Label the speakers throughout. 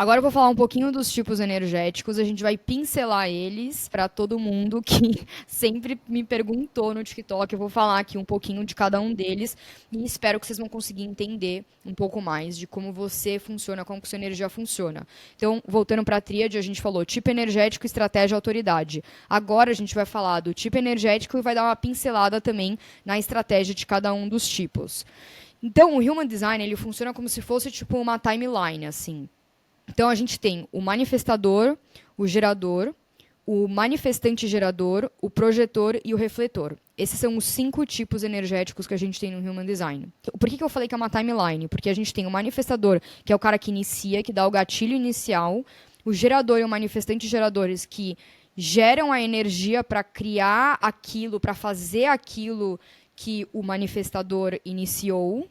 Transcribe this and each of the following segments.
Speaker 1: Agora eu vou falar um pouquinho dos tipos energéticos, a gente vai pincelar eles para todo mundo que sempre me perguntou no TikTok. Eu vou falar aqui um pouquinho de cada um deles e espero que vocês vão conseguir entender um pouco mais de como você funciona, como que sua energia funciona. Então, voltando para a tríade, a gente falou tipo energético, estratégia, autoridade. Agora a gente vai falar do tipo energético e vai dar uma pincelada também na estratégia de cada um dos tipos. Então, o Human Design, ele funciona como se fosse tipo uma timeline, assim. Então, a gente tem o manifestador, o gerador, o manifestante gerador, o projetor e o refletor. Esses são os 5 tipos energéticos que a gente tem no Human Design. Por que eu falei que é uma timeline? Porque a gente tem o manifestador, que é o cara que inicia, que dá o gatilho inicial, o gerador e o manifestante geradores, que geram a energia para criar aquilo, para fazer aquilo que o manifestador iniciou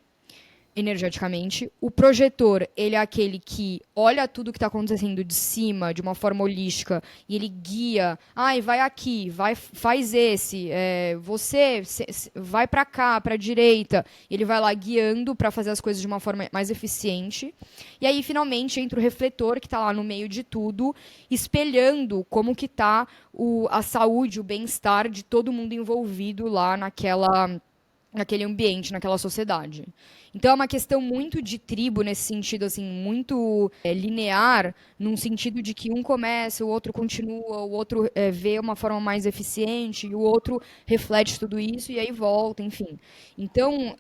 Speaker 1: energeticamente. O projetor, ele é aquele que olha tudo que está acontecendo de cima, de uma forma holística, e ele guia. Ai, vai aqui, vai, faz esse. Você vai para cá, para a direita. Ele vai lá guiando para fazer as coisas de uma forma mais eficiente. E aí, finalmente, entra o refletor, que está lá no meio de tudo, espelhando como que está a saúde, o bem-estar de todo mundo envolvido lá naquele ambiente, naquela sociedade. Então é uma questão muito de tribo nesse sentido, assim, muito linear, num sentido de que um começa, o outro continua, o outro vê uma forma mais eficiente, e o outro reflete tudo isso e aí volta, enfim. Então,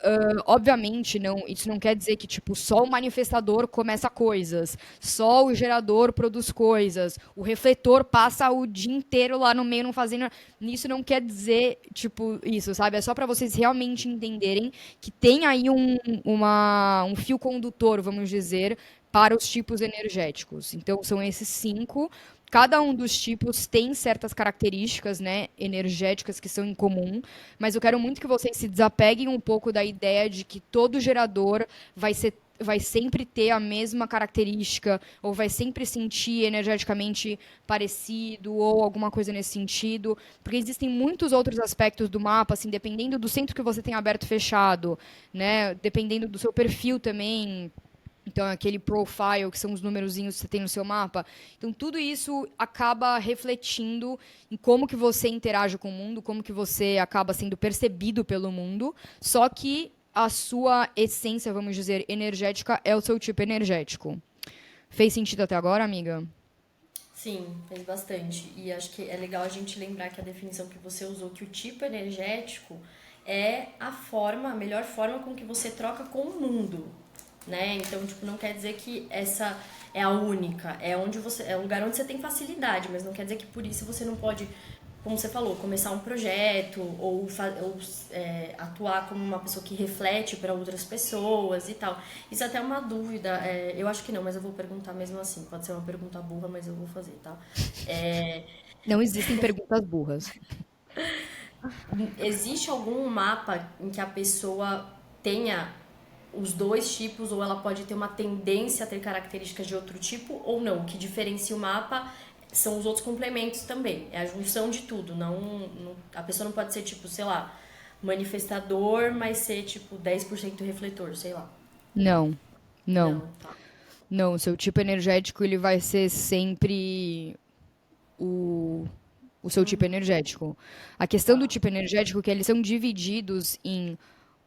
Speaker 1: obviamente, isso não quer dizer que tipo só o manifestador começa coisas, só o gerador produz coisas, o refletor passa o dia inteiro lá no meio não fazendo. Isso não quer dizer tipo isso, sabe? É só para vocês realmente entenderem que tem aí um fio condutor, vamos dizer, para os tipos energéticos. Então, são esses 5. Cada um dos tipos tem certas características, né, energéticas que são em comum, mas eu quero muito que vocês se desapeguem um pouco da ideia de que todo gerador vai sempre ter a mesma característica, ou vai sempre sentir energeticamente parecido, ou alguma coisa nesse sentido, porque existem muitos outros aspectos do mapa, assim, dependendo do centro que você tem aberto e fechado, né, dependendo do seu perfil também. Então, aquele profile, que são os numerozinhos que você tem no seu mapa. Então, tudo isso acaba refletindo em como que você interage com o mundo, como que você acaba sendo percebido pelo mundo. Só que a sua essência, vamos dizer, energética é o seu tipo energético. Fez sentido até agora, amiga?
Speaker 2: Sim, fez bastante. E acho que é legal a gente lembrar que a definição que você usou, que o tipo energético é a forma, a melhor forma com que você troca com o mundo, né? Então, tipo, não quer dizer que essa é a única, é onde você, é o lugar onde você tem facilidade, mas não quer dizer que por isso você não pode, como você falou, começar um projeto ou atuar como uma pessoa que reflete para outras pessoas e tal. Isso é até uma dúvida, eu acho que não, mas eu vou perguntar mesmo assim. Pode ser uma pergunta burra, mas eu vou fazer, tá? É,
Speaker 1: Não existem perguntas burras.
Speaker 2: existe algum mapa em que a pessoa tenha os dois tipos ou ela pode ter uma tendência a ter características de outro tipo ou não? O que diferencia o mapa são os outros complementos também. É a junção de tudo. A pessoa não pode ser tipo, sei lá, manifestador, mas ser tipo 10% refletor, sei lá.
Speaker 1: Não, não.
Speaker 2: Não, tá.
Speaker 1: Não, o seu tipo energético ele vai ser sempre o o seu tipo energético. A questão do
Speaker 2: Tá.
Speaker 1: tipo energético é que eles são divididos em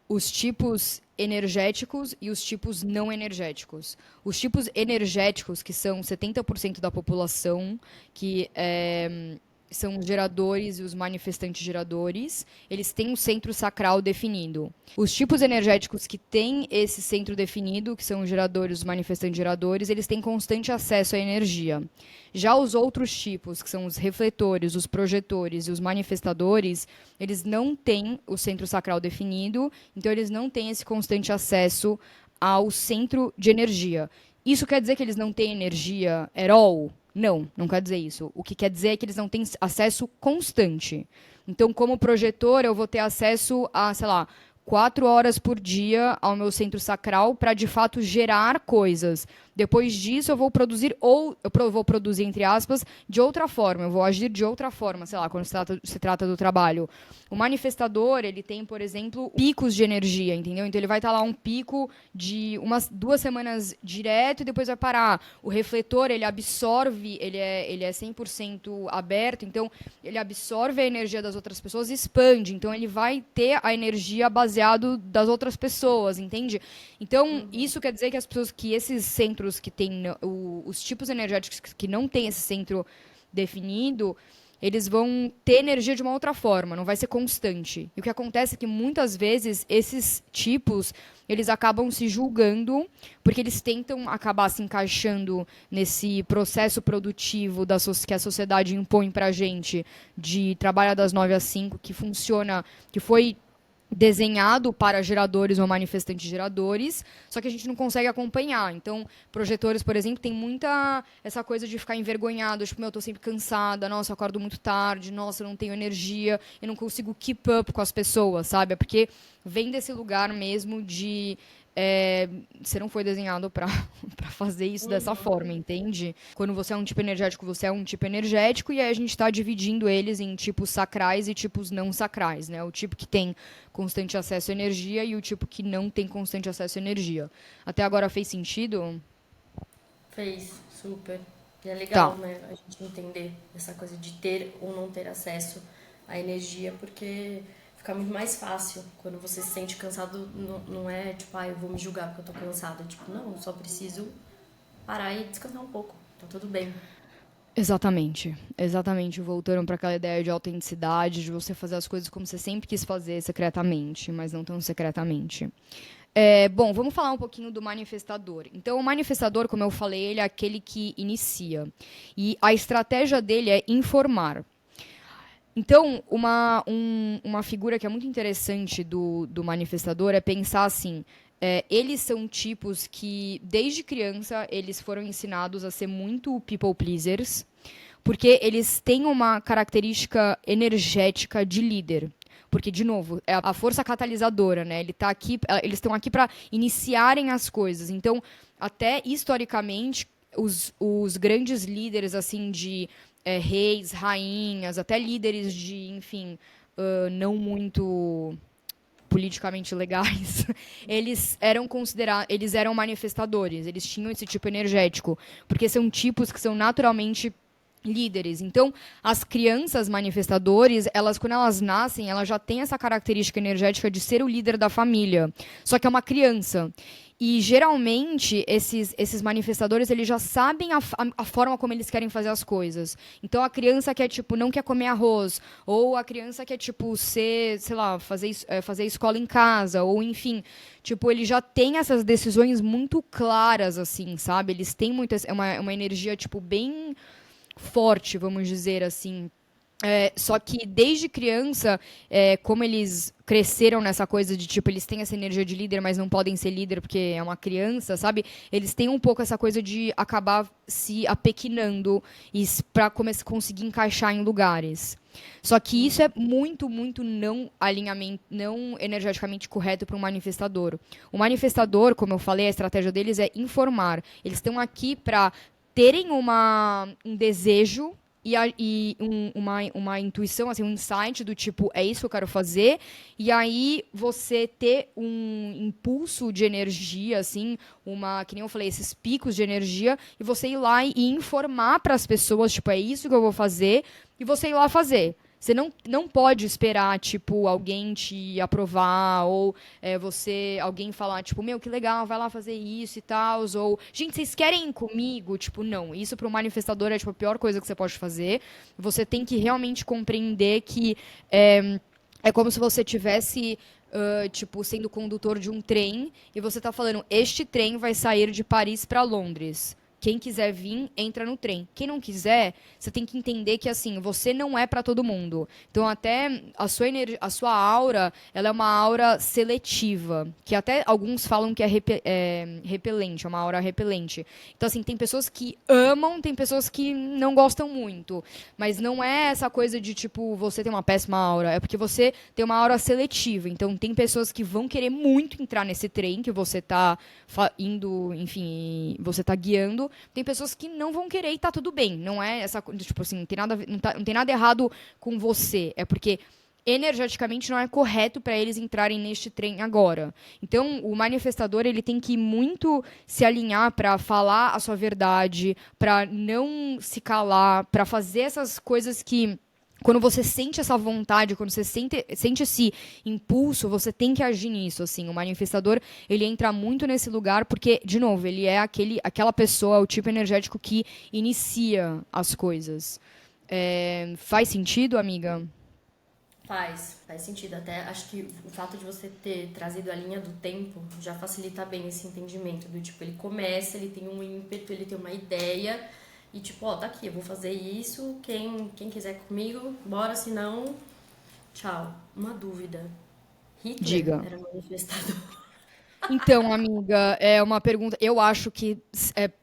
Speaker 1: os tipos energéticos e os tipos não energéticos. Os tipos energéticos, que são 70% da população, que são os geradores e os manifestantes geradores, eles têm um centro sacral definido. Os tipos energéticos que têm esse centro definido, que são os geradores, os manifestantes geradores, eles têm constante acesso à energia. Já os outros tipos, que são os refletores, os projetores e os manifestadores, eles não têm o centro sacral definido, então eles não têm esse constante acesso ao centro de energia. Isso quer dizer que eles não têm energia at all? Não, não quer dizer isso. O que quer dizer é que eles não têm acesso constante. Então, como projetor, eu vou ter acesso a, sei lá, 4 horas por dia ao meu centro sacral para de fato gerar coisas. Depois disso, eu vou produzir, vou produzir, entre aspas, de outra forma, eu vou agir de outra forma, sei lá, quando se trata do trabalho. O manifestador, ele tem, por exemplo, picos de energia, entendeu? Então, ele vai estar lá um pico de 2 semanas direto e depois vai parar. O refletor, ele absorve, ele é 100% aberto, então, ele absorve a energia das outras pessoas e expande. Então, ele vai ter a energia baseado das outras pessoas, entende? Então, isso quer dizer que esses centros que têm os tipos energéticos que não têm esse centro definido, eles vão ter energia de uma outra forma, não vai ser constante. E o que acontece é que muitas vezes esses tipos, eles acabam se julgando, porque eles tentam acabar se encaixando nesse processo produtivo que a sociedade impõe pra gente, de trabalhar das 9 às 5, que funciona, que foi desenhado para geradores ou manifestantes geradores, só que a gente não consegue acompanhar. Então, projetores, por exemplo, tem muita essa coisa de ficar envergonhado, tipo, eu tô sempre cansada, nossa, eu acordo muito tarde, nossa, eu não tenho energia, eu não consigo keep up com as pessoas, sabe? É porque vem desse lugar mesmo de você não foi desenhado para fazer isso dessa forma, entende? Quando você é um tipo energético, você é um tipo energético, e aí a gente está dividindo eles em tipos sacrais e tipos não sacrais, né? O tipo que tem constante acesso à energia e o tipo que não tem constante acesso à energia. Até agora fez sentido?
Speaker 2: Fez, super. E é legal,
Speaker 1: Tá.
Speaker 2: né, a gente entender essa coisa de ter ou não ter acesso à energia, porque fica muito mais fácil. Quando você se sente cansado, não é tipo, eu vou me julgar porque eu tô cansada. Tipo, não, eu só preciso parar e descansar um pouco. Tá tudo bem.
Speaker 1: Exatamente. Exatamente. Voltando para aquela ideia de autenticidade, de você fazer as coisas como você sempre quis fazer, secretamente, mas não tão secretamente. Bom, vamos falar um pouquinho do manifestador. Então, o manifestador, como eu falei, ele é aquele que inicia. E a estratégia dele é informar. Então, uma figura que é muito interessante do manifestador é pensar assim: eles são tipos que, desde criança, eles foram ensinados a ser muito people pleasers, porque eles têm uma característica energética de líder. Porque, de novo, é a força catalisadora, né? Eles estão aqui para iniciarem as coisas. Então, até historicamente, os grandes líderes, assim, de reis, rainhas, até líderes de, enfim, não muito politicamente legais, eles eram manifestadores, eles tinham esse tipo energético, porque são tipos que são naturalmente líderes. Então, as crianças manifestadores, quando elas nascem, elas já têm essa característica energética de ser o líder da família. Só que é uma criança. E, geralmente, esses manifestadores, eles já sabem a forma como eles querem fazer as coisas. Então, a criança quer, tipo, não quer comer arroz. Ou a criança quer, tipo, sei lá, fazer escola em casa. Ou, enfim, tipo, ele já tem essas decisões muito claras, assim, sabe? Eles têm uma energia, tipo, bem forte, vamos dizer assim. Só que desde criança, como eles cresceram nessa coisa de, tipo, eles têm essa energia de líder, mas não podem ser líder porque é uma criança, sabe? Eles têm um pouco essa coisa de acabar se apequenando para conseguir encaixar em lugares. Só que isso é muito, muito não energeticamente correto para um manifestador. O manifestador, como eu falei, a estratégia deles é informar. Eles estão aqui para terem um desejo uma intuição, assim, um insight do tipo, é isso que eu quero fazer, e aí você ter um impulso de energia, assim, que nem eu falei, esses picos de energia, e você ir lá e informar para as pessoas, tipo, é isso que eu vou fazer, e você ir lá fazer. Você não pode esperar, tipo, alguém te aprovar, ou alguém falar, tipo, meu, que legal, vai lá fazer isso e tal, ou, gente, vocês querem ir comigo? Tipo, não. Isso para um manifestador é, tipo, a pior coisa que você pode fazer. Você tem que realmente compreender que é como se você tivesse, tipo, sendo condutor de um trem, e você tá falando, este trem vai sair de Paris para Londres. Quem quiser vir, entra no trem. Quem não quiser, você tem que entender que, assim, você não é para todo mundo. Então, até a sua aura, ela é uma aura seletiva, que até alguns falam que é repelente, é uma aura repelente. Então, assim, tem pessoas que amam, tem pessoas que não gostam muito. Mas não é essa coisa de, tipo, você tem uma péssima aura. É porque você tem uma aura seletiva. Então, tem pessoas que vão querer muito entrar nesse trem que você tá indo, enfim, você tá guiando. Tem pessoas que não vão querer e tá tudo bem. Não é essa coisa, tipo assim, não tem nada errado com você. É porque energeticamente não é correto para eles entrarem neste trem agora. Então, o manifestador, ele tem que muito se alinhar para falar a sua verdade, para não se calar, para fazer essas coisas que quando você sente essa vontade, quando você sente esse impulso, você tem que agir nisso, assim. O manifestador, ele entra muito nesse lugar porque, de novo, ele é aquela pessoa, o tipo energético que inicia as coisas. Faz sentido, amiga?
Speaker 2: Faz sentido. Até acho que o fato de você ter trazido a linha do tempo já facilita bem esse entendimento. Do tipo, ele começa, ele tem um ímpeto, ele tem uma ideia. E tipo, ó, tá aqui, eu vou fazer isso. Quem quiser comigo, bora, se não, tchau. Uma dúvida. Hitler
Speaker 1: Diga.
Speaker 2: era manifestador.
Speaker 1: Então, amiga, é uma pergunta. Eu acho que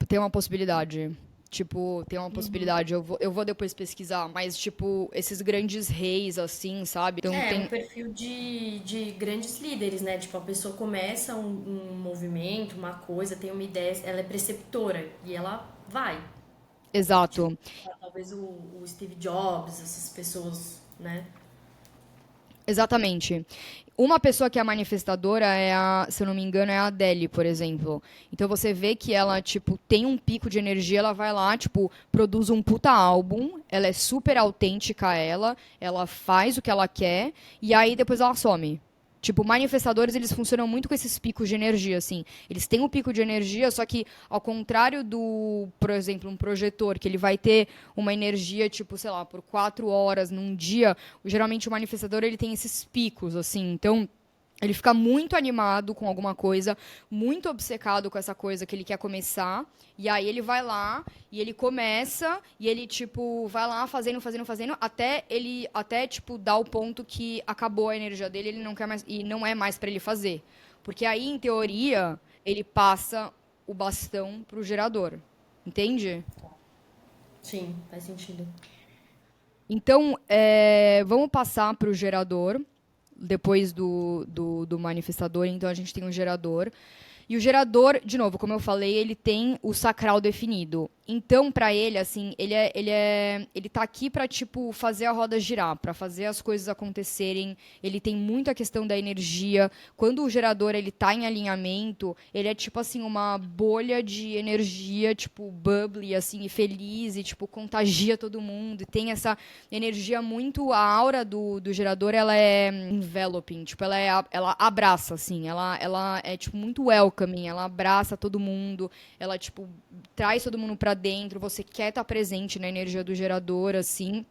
Speaker 1: tem uma possibilidade. Tipo, tem uma possibilidade. Eu vou depois pesquisar, mas, tipo, esses grandes reis, assim, sabe? Então
Speaker 2: É um
Speaker 1: tem.
Speaker 2: perfil de grandes líderes, né? Tipo, a pessoa começa um movimento, uma coisa, tem uma ideia, ela é preceptora e ela vai. Tipo,
Speaker 1: Exato.
Speaker 2: talvez o Steve Jobs, essas pessoas, né?
Speaker 1: Exatamente. Uma pessoa que é manifestadora se eu não me engano, é a Adele, por exemplo. Então você vê que ela, tipo, tem um pico de energia, ela vai lá, tipo, produz um puta álbum, ela é super autêntica ela faz o que ela quer, e aí depois ela some. Tipo, manifestadores, eles funcionam muito com esses picos de energia, assim. Eles têm um pico de energia, só que, ao contrário do, por exemplo, um projetor, que ele vai ter uma energia, tipo, sei lá, por 4 horas num dia, geralmente o manifestador, ele tem esses picos, assim. Então, ele fica muito animado com alguma coisa, muito obcecado com essa coisa que ele quer começar, e aí ele vai lá e ele começa e ele tipo vai lá fazendo até tipo dar o ponto que acabou a energia dele, ele não quer mais e não é mais para ele fazer. Porque aí, em teoria, ele passa o bastão pro gerador. Entende?
Speaker 2: Sim, faz sentido.
Speaker 1: Então, vamos passar para o gerador, depois do manifestador. Então, a gente tem um gerador. E o gerador, de novo, como eu falei, ele tem o sacral definido. Então, para ele, assim, ele tá aqui para tipo fazer a roda girar, para fazer as coisas acontecerem. Ele tem muito a questão da energia. Quando o gerador ele tá em alinhamento, ele é tipo assim uma bolha de energia, tipo bubbly assim, e feliz e tipo contagia todo mundo. E tem essa energia muito, a aura do gerador, ela é enveloping, tipo, ela abraça assim, ela é tipo muito welcoming, ela abraça todo mundo, ela tipo traz todo mundo pra dentro, você quer estar presente na energia do gerador, assim.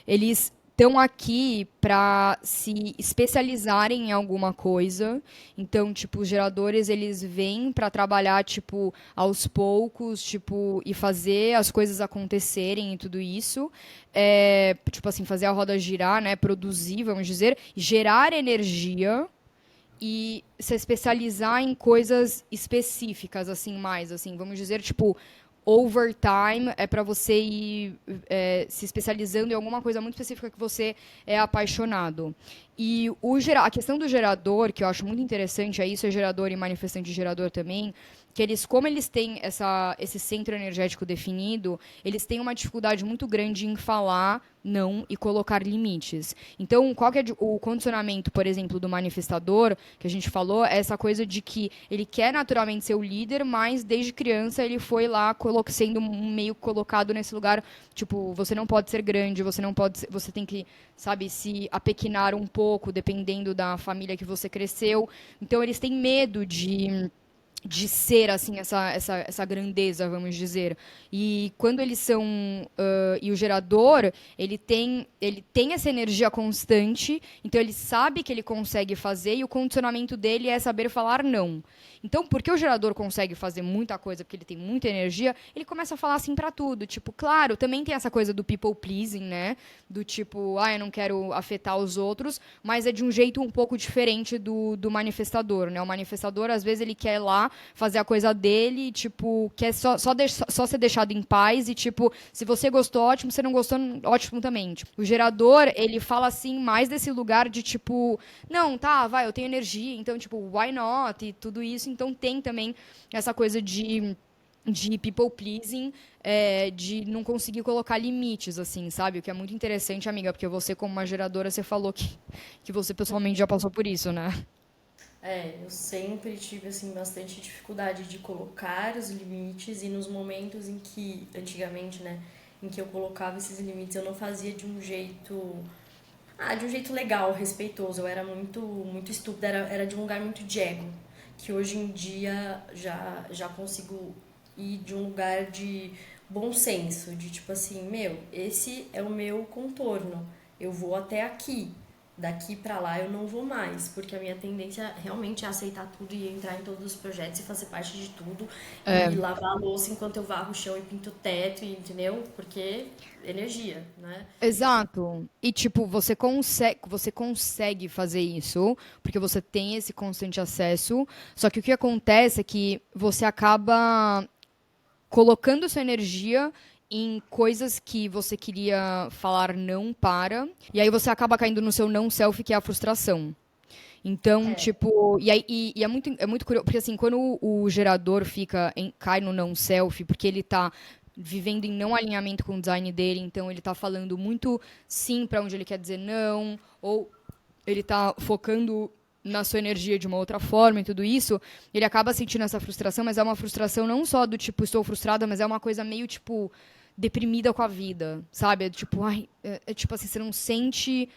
Speaker 1: Eles estão aqui para se especializarem em alguma coisa. Então, tipo, os geradores, eles vêm para trabalhar, tipo, aos poucos, tipo, e fazer as coisas acontecerem e tudo isso. Tipo assim, fazer a roda girar, né? Produzir, vamos dizer, gerar energia e se especializar em coisas específicas, assim, mais, assim, vamos dizer, tipo, overtime é para você ir se especializando em alguma coisa muito específica que você é apaixonado. E a questão do gerador, que eu acho muito interessante, é isso, é gerador e manifestante de gerador também, que eles, como eles têm esse centro energético definido, eles têm uma dificuldade muito grande em falar não e colocar limites. Então, qual que é o condicionamento, por exemplo, do manifestador, que a gente falou, é essa coisa de que ele quer naturalmente ser o líder, mas desde criança ele foi lá sendo meio colocado nesse lugar, tipo, você não pode ser grande, você não pode você tem que, sabe, se apequinar um pouco, dependendo da família que você cresceu. Então, eles têm medo de ser assim essa grandeza, vamos dizer. E quando eles são e o gerador ele tem essa energia constante, então ele sabe que ele consegue fazer e o condicionamento dele é saber falar não. Então, porque o gerador consegue fazer muita coisa, porque ele tem muita energia, ele começa a falar assim pra tudo, tipo, claro, também tem essa coisa do people pleasing, né? Do tipo, eu não quero afetar os outros, mas é de um jeito um pouco diferente do manifestador, né? O manifestador, às vezes, ele quer ir lá fazer a coisa dele, tipo, quer só ser deixado em paz e, tipo, se você gostou, ótimo, se não gostou, ótimo também. Tipo, o gerador, ele fala assim, mais desse lugar de, tipo, não, tá, vai, eu tenho energia, então, tipo, why not? E tudo isso. Então, tem também essa coisa de people pleasing, de não conseguir colocar limites, assim, sabe? O que é muito interessante, amiga, porque você, como uma geradora, você falou que você pessoalmente já passou por isso, né?
Speaker 2: Eu sempre tive assim bastante dificuldade de colocar os limites e nos momentos em que, antigamente, né, em que eu colocava esses limites, eu não fazia de um jeito legal, respeitoso. Eu era muito estúpida, era de um lugar muito de ego, que hoje em dia já consigo ir de um lugar de bom senso, de tipo assim, meu, esse é o meu contorno. Eu vou até aqui. Daqui pra lá eu não vou mais, porque a minha tendência realmente é aceitar tudo e entrar em todos os projetos e fazer parte de tudo e lavar a louça enquanto eu varro o chão e pinto o teto, entendeu? Porque energia, né?
Speaker 1: Exato. E, tipo, você consegue fazer isso, porque você tem esse constante acesso. Só que o que acontece é que você acaba colocando sua energia em coisas que você queria falar não para, e aí você acaba caindo no seu não self, que é a frustração. Então,
Speaker 2: É,
Speaker 1: tipo, e, aí, é muito curioso, porque assim, quando o gerador cai no não self, porque ele tá vivendo em não alinhamento com o design dele, então ele tá falando muito sim para onde ele quer dizer não, ou ele tá focando na sua energia de uma outra forma e tudo isso, ele acaba sentindo essa frustração, mas é uma frustração não só do tipo, estou frustrada, mas é uma coisa meio tipo deprimida com a vida, sabe? É tipo, é tipo assim, você não sente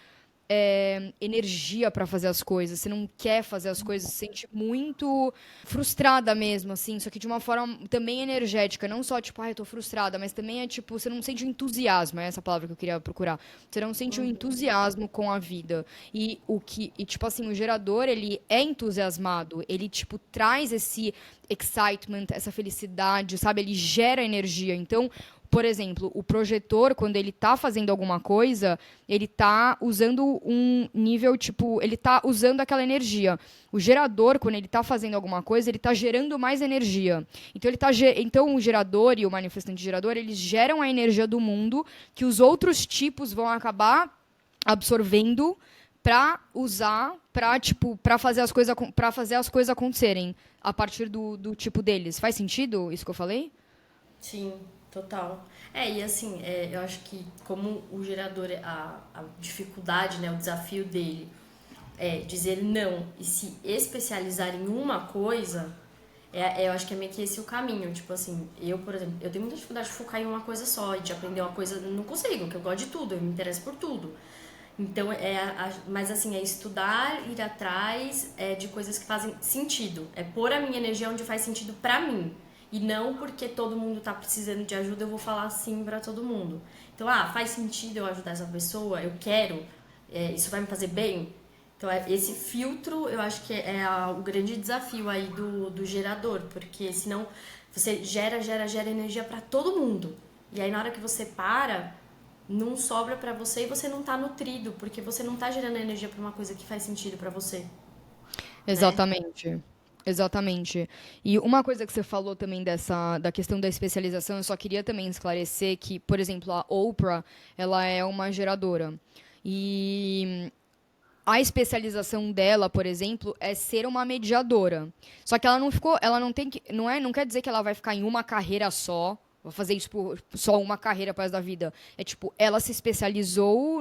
Speaker 1: energia pra fazer as coisas, você não quer fazer as coisas, se sente muito frustrada mesmo, assim, só que de uma forma também energética, não só tipo, eu tô frustrada, mas também é tipo, você não sente o entusiasmo, é essa palavra que eu queria procurar. Você não sente o entusiasmo com a vida. E tipo assim, o gerador, ele é entusiasmado, ele tipo traz esse excitement, essa felicidade, sabe? Ele gera energia. Então, por exemplo, o projetor, quando ele tá fazendo alguma coisa, ele tá usando um nível, tipo, ele tá usando aquela energia. O gerador, quando ele tá fazendo alguma coisa, ele tá gerando mais energia. Então, então o gerador e o manifestante gerador, eles geram a energia do mundo que os outros tipos vão acabar absorvendo para usar, para tipo, para fazer as coisas acontecerem a partir do tipo deles. Faz sentido isso que eu falei?
Speaker 2: sim, total. E assim, eu acho que como o gerador, a dificuldade, né, o desafio dele é dizer não e se especializar em uma coisa, eu acho que é meio que esse o caminho. Tipo assim, eu, por exemplo, eu tenho muita dificuldade de focar em uma coisa só e de aprender uma coisa, não consigo, porque eu gosto de tudo, eu me interesso por tudo. Então, mas assim, é estudar, ir atrás de coisas que fazem sentido. É pôr a minha energia onde faz sentido pra mim. E não porque todo mundo tá precisando de ajuda, eu vou falar sim pra todo mundo. Então, faz sentido eu ajudar essa pessoa, eu quero, isso vai me fazer bem. Então, esse filtro, eu acho que o grande desafio aí do gerador, porque senão você gera energia pra todo mundo. E aí, na hora que você para, não sobra pra você e você não tá nutrido, porque você não tá gerando energia pra uma coisa que faz sentido pra você, né?
Speaker 1: Exatamente. Exatamente. E uma coisa que você falou também da questão da especialização, eu só queria também esclarecer que, por exemplo, a Oprah, ela é uma geradora. E a especialização dela, por exemplo, é ser uma mediadora. Só que ela não ficou, ela não tem que, não quer dizer que ela vai ficar em uma carreira só, vai fazer isso por só uma carreira para da vida. É tipo, ela se especializou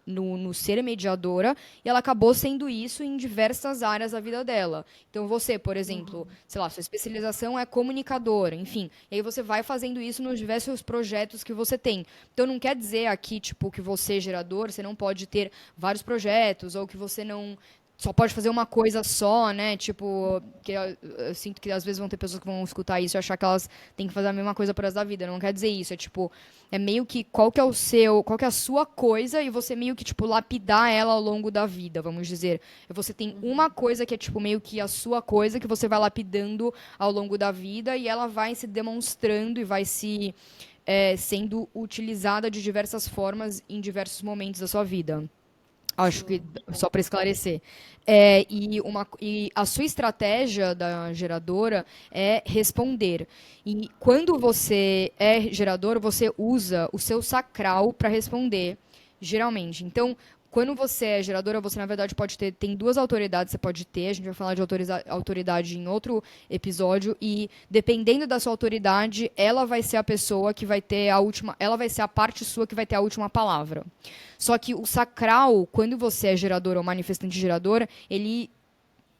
Speaker 1: no ser mediadora e ela acabou sendo isso em diversas áreas da vida dela. Então você, por exemplo, sei lá, sua especialização é comunicadora, enfim. E aí você vai fazendo isso nos diversos projetos que você tem. Então não quer dizer aqui, tipo, que você, gerador, você não pode ter vários projetos ou que você não só pode fazer uma coisa só, né? Tipo, que eu sinto que às vezes vão ter pessoas que vão escutar isso e achar que elas têm que fazer a mesma coisa pro resto da vida. Não quer dizer isso. É tipo, é meio que qual que é o seu, qual que é a sua coisa e você meio que, tipo, lapidar ela ao longo da vida, vamos dizer. E você tem uma coisa que é, tipo, meio que a sua coisa que você vai lapidando ao longo da vida e ela vai se demonstrando e vai se sendo utilizada de diversas formas em diversos momentos da sua vida. Acho que
Speaker 2: Sim.
Speaker 1: só para esclarecer. E a sua estratégia da geradora é responder. E quando você é gerador, você usa o seu sacral para responder, geralmente. Então, quando você é geradora, você na verdade pode ter, tem duas autoridades que você pode ter. A gente vai falar de autoridade em outro episódio e dependendo da sua autoridade, ela vai ser a pessoa que vai ter a última, ela vai ser a parte sua que vai ter a última palavra. Só que o sacral, quando você é gerador ou manifestante gerador, ele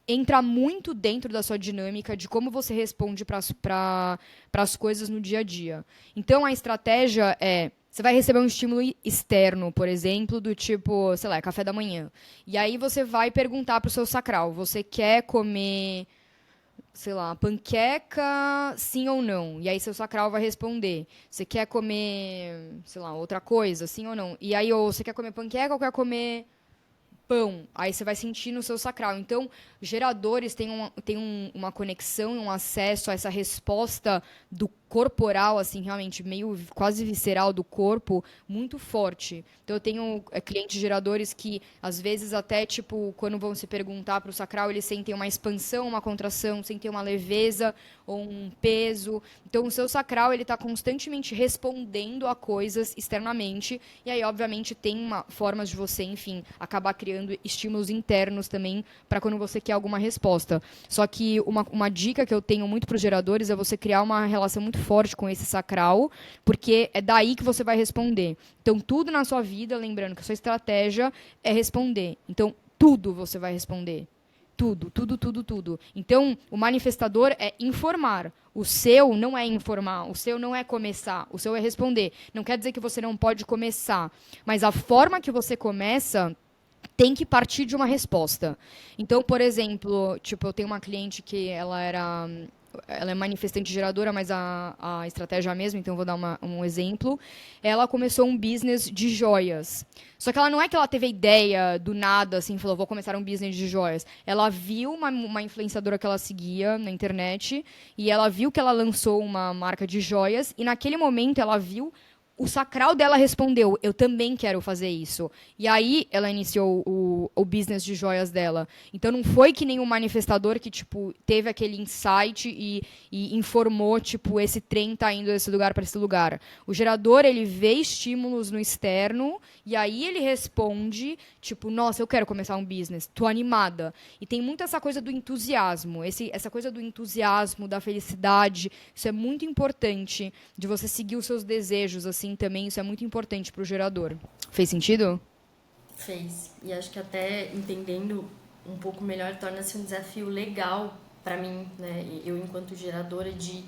Speaker 1: entra muito dentro da sua dinâmica de como você responde para as coisas no dia a dia. Então a estratégia é. Você vai receber um estímulo externo, por exemplo, do tipo, sei lá, café da manhã. E aí você vai perguntar pro seu sacral: você quer comer, sei lá, panqueca, sim ou não? E aí seu sacral vai responder: você quer comer, sei lá, outra coisa, sim ou não? E aí, ou você quer comer panqueca ou quer comer pão? Aí você vai sentir no seu sacral. Então, geradores têm uma conexão e um acesso a essa resposta do corporal, assim, realmente, meio quase visceral do corpo, muito forte. Então, eu tenho clientes geradores que, às vezes, até, tipo, quando vão se perguntar para o sacral, eles sentem uma expansão, uma contração, sentem uma leveza ou um peso. Então, o seu sacral, ele está constantemente respondendo a coisas externamente. E aí, obviamente, tem formas de você, enfim, acabar criando estímulos internos também para quando você quer alguma resposta. Só que uma dica que eu tenho muito para os geradores é você criar uma relação muito forte com esse sacral, porque é daí que você vai responder. Então, tudo na sua vida, lembrando que a sua estratégia é responder. Então, tudo você vai responder. Tudo, tudo, tudo, tudo. Então, o manifestador é informar. O seu não é informar, o seu não é começar, o seu é responder. Não quer dizer que você não pode começar, mas a forma que você começa tem que partir de uma resposta. Então, por exemplo, tipo, eu tenho uma cliente que ela é manifestante geradora, mas a estratégia é a mesma, então eu vou dar um exemplo. Ela começou um business de joias. Só que ela não é que ela teve a ideia do nada, assim, falou, vou começar um business de joias. Ela viu uma influenciadora que ela seguia na internet, e ela viu que ela lançou uma marca de joias, e naquele momento ela viu o sacral dela respondeu, eu também quero fazer isso. E aí ela iniciou o business de joias dela. Então não foi que nem um manifestador que, tipo, teve aquele insight e informou, tipo, esse trem tá indo desse lugar para esse lugar. O gerador, ele vê estímulos no externo e aí ele responde, tipo, nossa, eu quero começar um business, tô animada. E tem muito essa coisa do entusiasmo, essa coisa do entusiasmo, da felicidade, isso é muito importante de você seguir os seus desejos, assim, também, isso é muito importante pro gerador. Fez sentido?
Speaker 2: Fez. E acho que até entendendo um pouco melhor torna-se um desafio legal para mim, né? Eu, enquanto geradora, de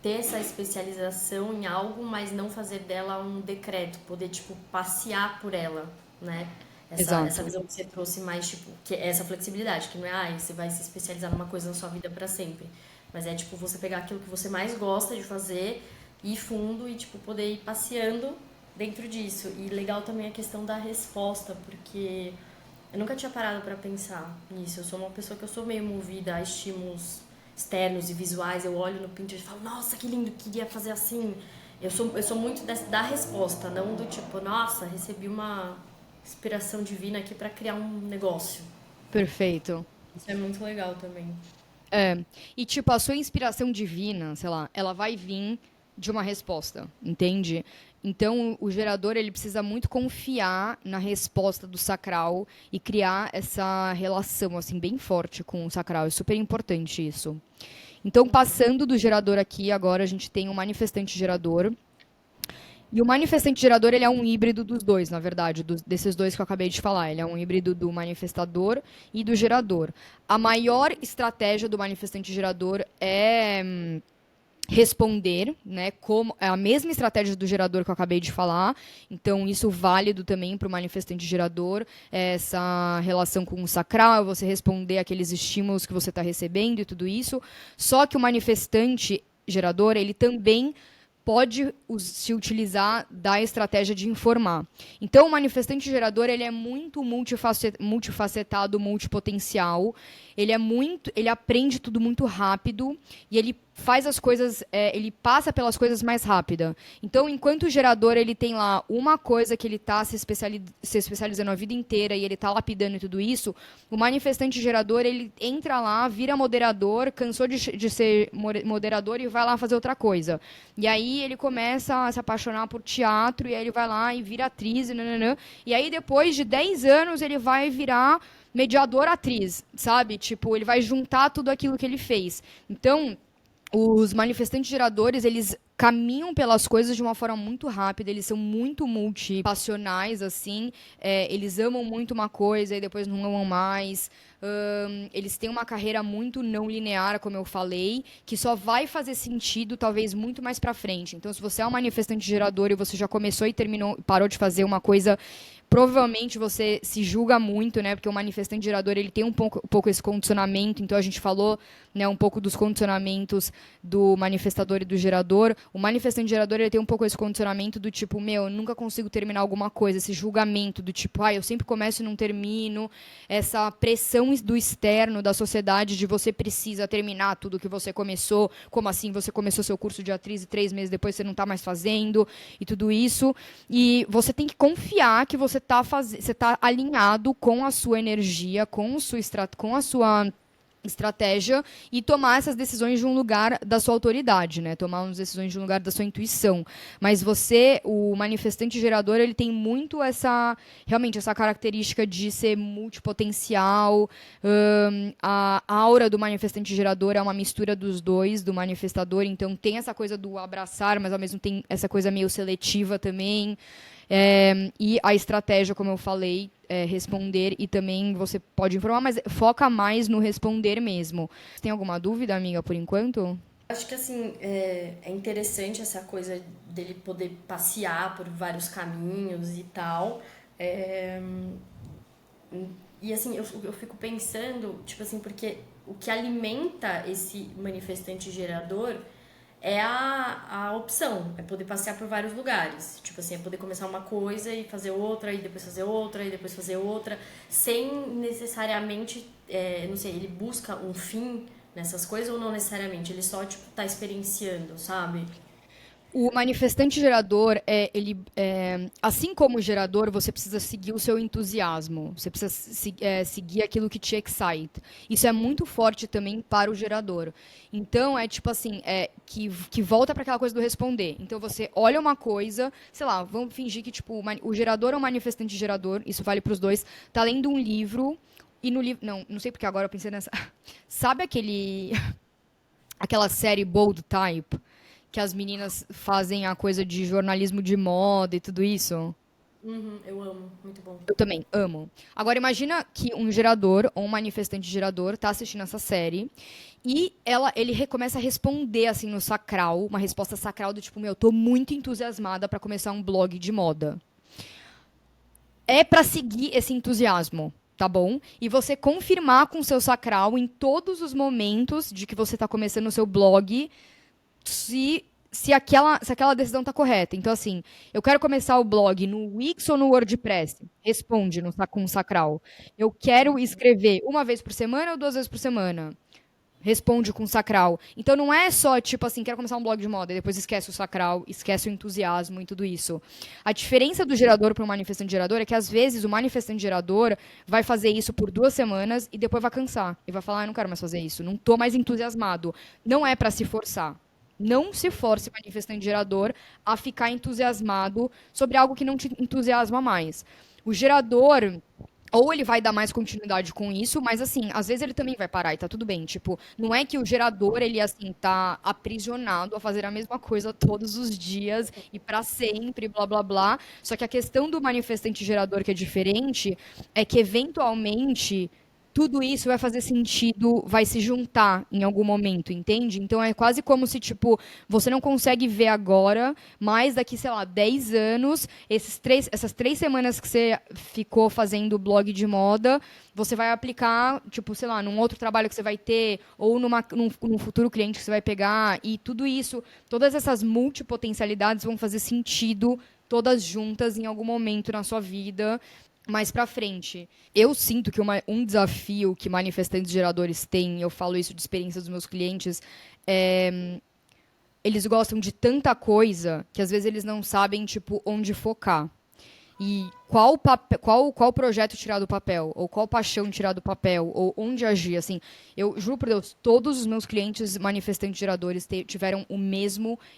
Speaker 2: ter essa especialização em algo, mas não fazer dela um decreto, poder, tipo, passear por ela, né? Essa
Speaker 1: Exato.
Speaker 2: visão que você trouxe mais, tipo, que é essa flexibilidade, que não é, você vai se especializar numa coisa na sua vida para sempre. Mas é, tipo, você pegar aquilo que você mais gosta de fazer, ir fundo e, tipo, poder ir passeando dentro disso. E legal também a questão da resposta, porque eu nunca tinha parado para pensar nisso. Eu sou uma pessoa que eu sou meio movida a estímulos externos e visuais. Eu olho no Pinterest e falo, nossa, que lindo, queria fazer assim. Eu sou muito da resposta, não do tipo, nossa, recebi uma inspiração divina aqui para criar um negócio.
Speaker 1: Perfeito.
Speaker 2: Isso é muito legal também.
Speaker 1: É. E, tipo, a sua inspiração divina, sei lá, ela vai vir de uma resposta, entende? Então, o gerador, ele precisa muito confiar na resposta do sacral e criar essa relação, assim, bem forte com o sacral. É super importante isso. Então, passando do gerador aqui, agora a gente tem o manifestante gerador. E o manifestante gerador, ele é um híbrido dos dois, na verdade, desses dois que eu acabei de falar. Ele é um híbrido do manifestador e do gerador. A maior estratégia do manifestante gerador é responder, né? Como é a mesma estratégia do gerador que eu acabei de falar. Então, isso válido também para o manifestante gerador, essa relação com o sacral, você responder aqueles estímulos que você está recebendo e tudo isso. Só que o manifestante gerador, ele também pode se utilizar da estratégia de informar. Então, o manifestante gerador ele é muito multifacetado, multipotencial. Ele aprende tudo muito rápido e ele faz as coisas, ele passa pelas coisas mais rápida. Então, enquanto o gerador ele tem lá uma coisa que ele está se especializando a vida inteira e ele está lapidando e tudo isso, o manifestante gerador ele entra lá, vira moderador, cansou de ser moderador e vai lá fazer outra coisa. E aí ele começa a se apaixonar por teatro e aí ele vai lá e vira atriz e aí depois de 10 anos ele vai virar mediador atriz, sabe? Tipo, ele vai juntar tudo aquilo que ele fez. Então, os manifestantes geradores, eles caminham pelas coisas de uma forma muito rápida, eles são muito multipassionais, assim, eles amam muito uma coisa e depois não amam mais. Eles têm uma carreira muito não linear, como eu falei, que só vai fazer sentido talvez muito mais pra frente. Então, se você é um manifestante gerador e você já começou e terminou, parou de fazer uma coisa, provavelmente você se julga muito, né? Porque o manifestante gerador ele tem um pouco esse condicionamento. Então a gente falou, né, um pouco dos condicionamentos do manifestador e do gerador. O manifestante gerador ele tem um pouco esse condicionamento do tipo, meu, eu nunca consigo terminar alguma coisa, esse julgamento do tipo, eu sempre começo e não termino, essa pressão do externo, da sociedade, de você precisa terminar tudo que você começou, como assim você começou seu curso de atriz e 3 meses depois você não está mais fazendo, e tudo isso. E você tem que confiar que você está alinhado com a sua energia, com a sua estratégia e tomar essas decisões de um lugar da sua autoridade, né? Tomar umas decisões de um lugar da sua intuição. Mas você, o manifestante gerador, ele tem muito realmente essa característica de ser multipotencial. A aura do manifestante gerador é uma mistura dos dois, do manifestador. Então tem essa coisa do abraçar, mas ao mesmo tempo tem essa coisa meio seletiva também. E a estratégia, como eu falei, responder e também você pode informar, mas foca mais no responder mesmo. Tem alguma dúvida, amiga, por enquanto?
Speaker 2: Acho que assim, é interessante essa coisa dele poder passear por vários caminhos e tal. É, e assim, eu fico pensando, tipo assim, porque o que alimenta esse manifestante gerador é a opção, é poder passear por vários lugares. Tipo assim, é poder começar uma coisa e fazer outra, e depois fazer outra, e depois fazer outra, sem necessariamente, não sei, ele busca um fim nessas coisas ou não necessariamente, ele só, tipo, tá experienciando, sabe?
Speaker 1: O manifestante gerador, assim como o gerador, você precisa seguir o seu entusiasmo. Você precisa seguir aquilo que te excita. Isso é muito forte também para o gerador. Então, é tipo assim, que volta para aquela coisa do responder. Então, você olha uma coisa, sei lá, vamos fingir que tipo, o gerador ou o manifestante gerador, isso vale para os dois, tá lendo um livro, e no livro. Não sei porque agora eu pensei nessa. Sabe aquela série Bold Type? Que as meninas fazem a coisa de jornalismo de moda e tudo isso.
Speaker 2: Uhum, eu amo, muito bom.
Speaker 1: Eu também amo. Agora imagina que um gerador ou um manifestante gerador tá assistindo essa série e ele começa a responder assim no sacral, uma resposta sacral do tipo, meu, tô muito entusiasmada para começar um blog de moda. É para seguir esse entusiasmo, tá bom? E você confirmar com o seu sacral em todos os momentos de que você tá começando o seu blog se aquela decisão está correta. Então, assim, eu quero começar o blog no Wix ou no WordPress? Responde com o sacral. Eu quero escrever uma vez por semana ou 2 vezes por semana? Responde com o sacral. Então não é só, tipo assim, quero começar um blog de moda e depois esquece o sacral, esquece o entusiasmo e tudo isso. A diferença do gerador para o manifestante gerador é que, às vezes, o manifestante gerador vai fazer isso por 2 semanas e depois vai cansar. E vai falar, eu não quero mais fazer isso, não estou mais entusiasmado. Não é para se forçar. Não se force, manifestante gerador, a ficar entusiasmado sobre algo que não te entusiasma mais. O gerador, ou ele vai dar mais continuidade com isso, mas assim, às vezes ele também vai parar e tá tudo bem. Tipo, não é que o gerador, ele assim, tá aprisionado a fazer a mesma coisa todos os dias e para sempre, blá blá blá. Só que a questão do manifestante gerador que é diferente é que eventualmente tudo isso vai fazer sentido, vai se juntar em algum momento, entende? Então é quase como se, tipo, você não consegue ver agora, mas daqui, sei lá, 10 anos, essas 3 semanas que você ficou fazendo blog de moda, você vai aplicar, tipo, sei lá, num outro trabalho que você vai ter, ou num futuro cliente que você vai pegar, e tudo isso, todas essas multipotencialidades vão fazer sentido todas juntas em algum momento na sua vida mais pra frente. Eu sinto que um desafio que manifestantes geradores têm, eu falo isso de experiência dos meus clientes, é eles gostam de tanta coisa que às vezes eles não sabem, tipo, onde focar. E qual projeto tirar do papel, ou qual paixão tirar do papel, ou onde agir, assim. Eu juro por Deus, todos os meus clientes manifestantes geradores tiveram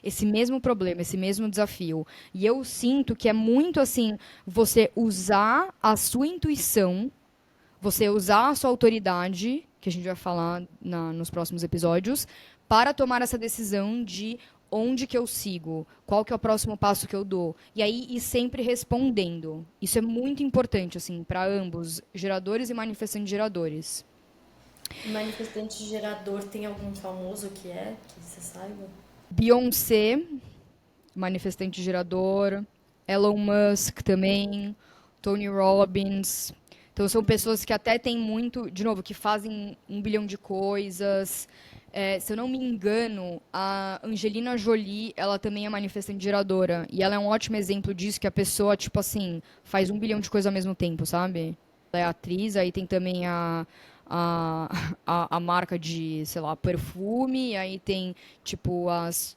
Speaker 1: esse mesmo problema, esse mesmo desafio. E eu sinto que é muito assim, você usar a sua intuição, você usar a sua autoridade, que a gente vai falar nos próximos episódios, para tomar essa decisão de onde que eu sigo, qual que é o próximo passo que eu dou. E aí ir sempre respondendo. Isso é muito importante, assim, para ambos, geradores e manifestantes geradores.
Speaker 2: Manifestante gerador tem algum famoso que você saiba?
Speaker 1: Beyoncé, manifestante gerador, Elon Musk também, Tony Robbins. Então são pessoas que até têm muito, de novo, que fazem 1 bilhão de coisas. Se eu não me engano, a Angelina Jolie, ela também é manifestante geradora. E ela é um ótimo exemplo disso, que a pessoa, tipo assim, faz 1 bilhão de coisas ao mesmo tempo, sabe? Ela é atriz, aí tem também a, a marca de, sei lá, perfume, aí tem, tipo, as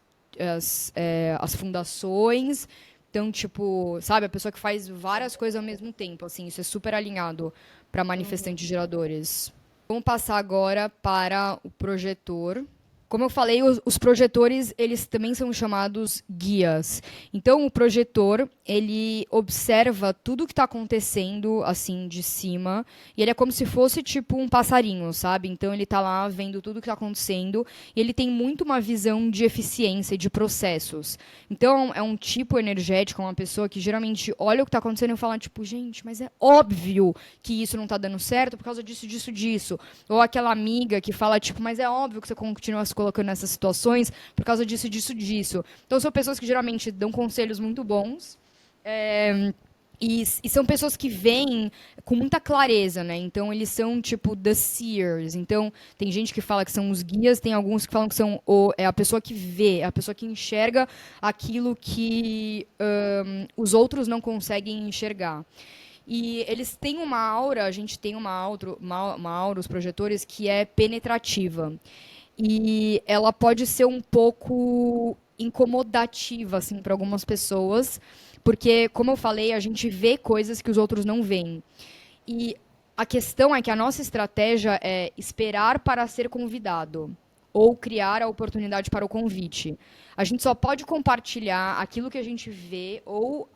Speaker 1: fundações. Então, tipo, sabe, a pessoa que faz várias coisas ao mesmo tempo, assim, isso é super alinhado para manifestantes geradores. Vamos passar agora para o projetor. Como eu falei, os projetores, eles também são chamados guias. Então, o projetor, ele observa tudo que está acontecendo, assim, de cima. E ele é como se fosse, tipo, um passarinho, sabe? Então, ele está lá vendo tudo que está acontecendo. E ele tem muito uma visão de eficiência e de processos. Então, é um tipo energético, uma pessoa que geralmente olha o que está acontecendo e fala, tipo, gente, mas é óbvio que isso não está dando certo por causa disso, disso, disso. Ou aquela amiga que fala, tipo, mas é óbvio que você continua se colocando nessas situações por causa disso, disso, disso. Então, são pessoas que geralmente dão conselhos muito bons. E são pessoas que veem com muita clareza, né? Então, eles são, tipo, the seers. Então, tem gente que fala que são os guias, tem alguns que falam que são a pessoa que vê, a pessoa que enxerga aquilo que os outros não conseguem enxergar. E eles têm uma aura, a gente tem uma aura, os projetores, que é penetrativa. E ela pode ser um pouco incomodativa, assim, para algumas pessoas, porque, como eu falei, a gente vê coisas que os outros não veem. E a questão é que a nossa estratégia é esperar para ser convidado ou criar a oportunidade para o convite. A gente só pode compartilhar aquilo que a gente vê ou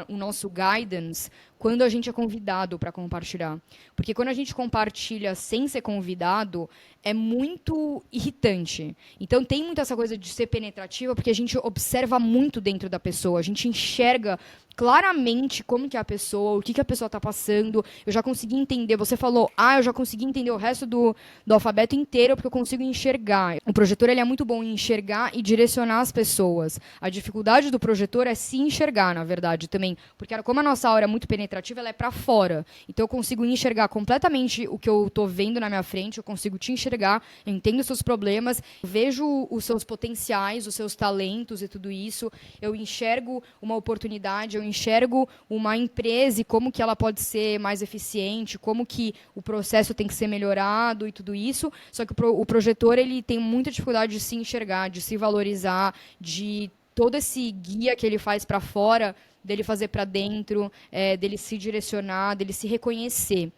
Speaker 1: o nosso guidance quando a gente é convidado para compartilhar. Porque quando a gente compartilha sem ser convidado, é muito irritante. Então tem muito essa coisa de ser penetrativa, porque a gente observa muito dentro da pessoa, a gente enxerga claramente como que é a pessoa, o que a pessoa está passando. Eu já consegui entender, você falou, eu já consegui entender o resto do alfabeto inteiro, porque eu consigo enxergar. O projetor ele é muito bom em enxergar e direcionar as pessoas. A dificuldade do projetor é se enxergar, na verdade, também. Porque como a nossa aura é muito penetrativa, ela é para fora. Então eu consigo enxergar completamente o que eu estou vendo na minha frente, eu consigo te enxergar, eu entendo os seus problemas, eu vejo os seus potenciais, os seus talentos e tudo isso. Eu enxergo uma oportunidade, eu enxergo uma empresa e como que ela pode ser mais eficiente, como que o processo tem que ser melhorado e tudo isso. Só que o projetor ele tem muita dificuldade de se enxergar, de se valorizar, de todo esse guia que ele faz para fora, dele fazer para dentro, dele se direcionar, dele se reconhecer.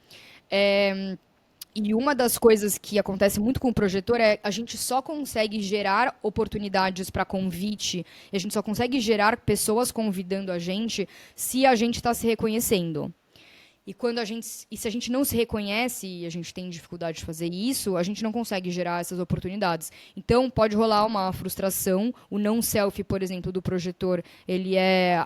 Speaker 1: E uma das coisas que acontece muito com o projetor é a gente só consegue gerar oportunidades para convite, e a gente só consegue gerar pessoas convidando a gente se a gente está se reconhecendo. E se a gente não se reconhece e a gente tem dificuldade de fazer isso, a gente não consegue gerar essas oportunidades. Então, pode rolar uma frustração. O não selfie, por exemplo, do projetor, ele é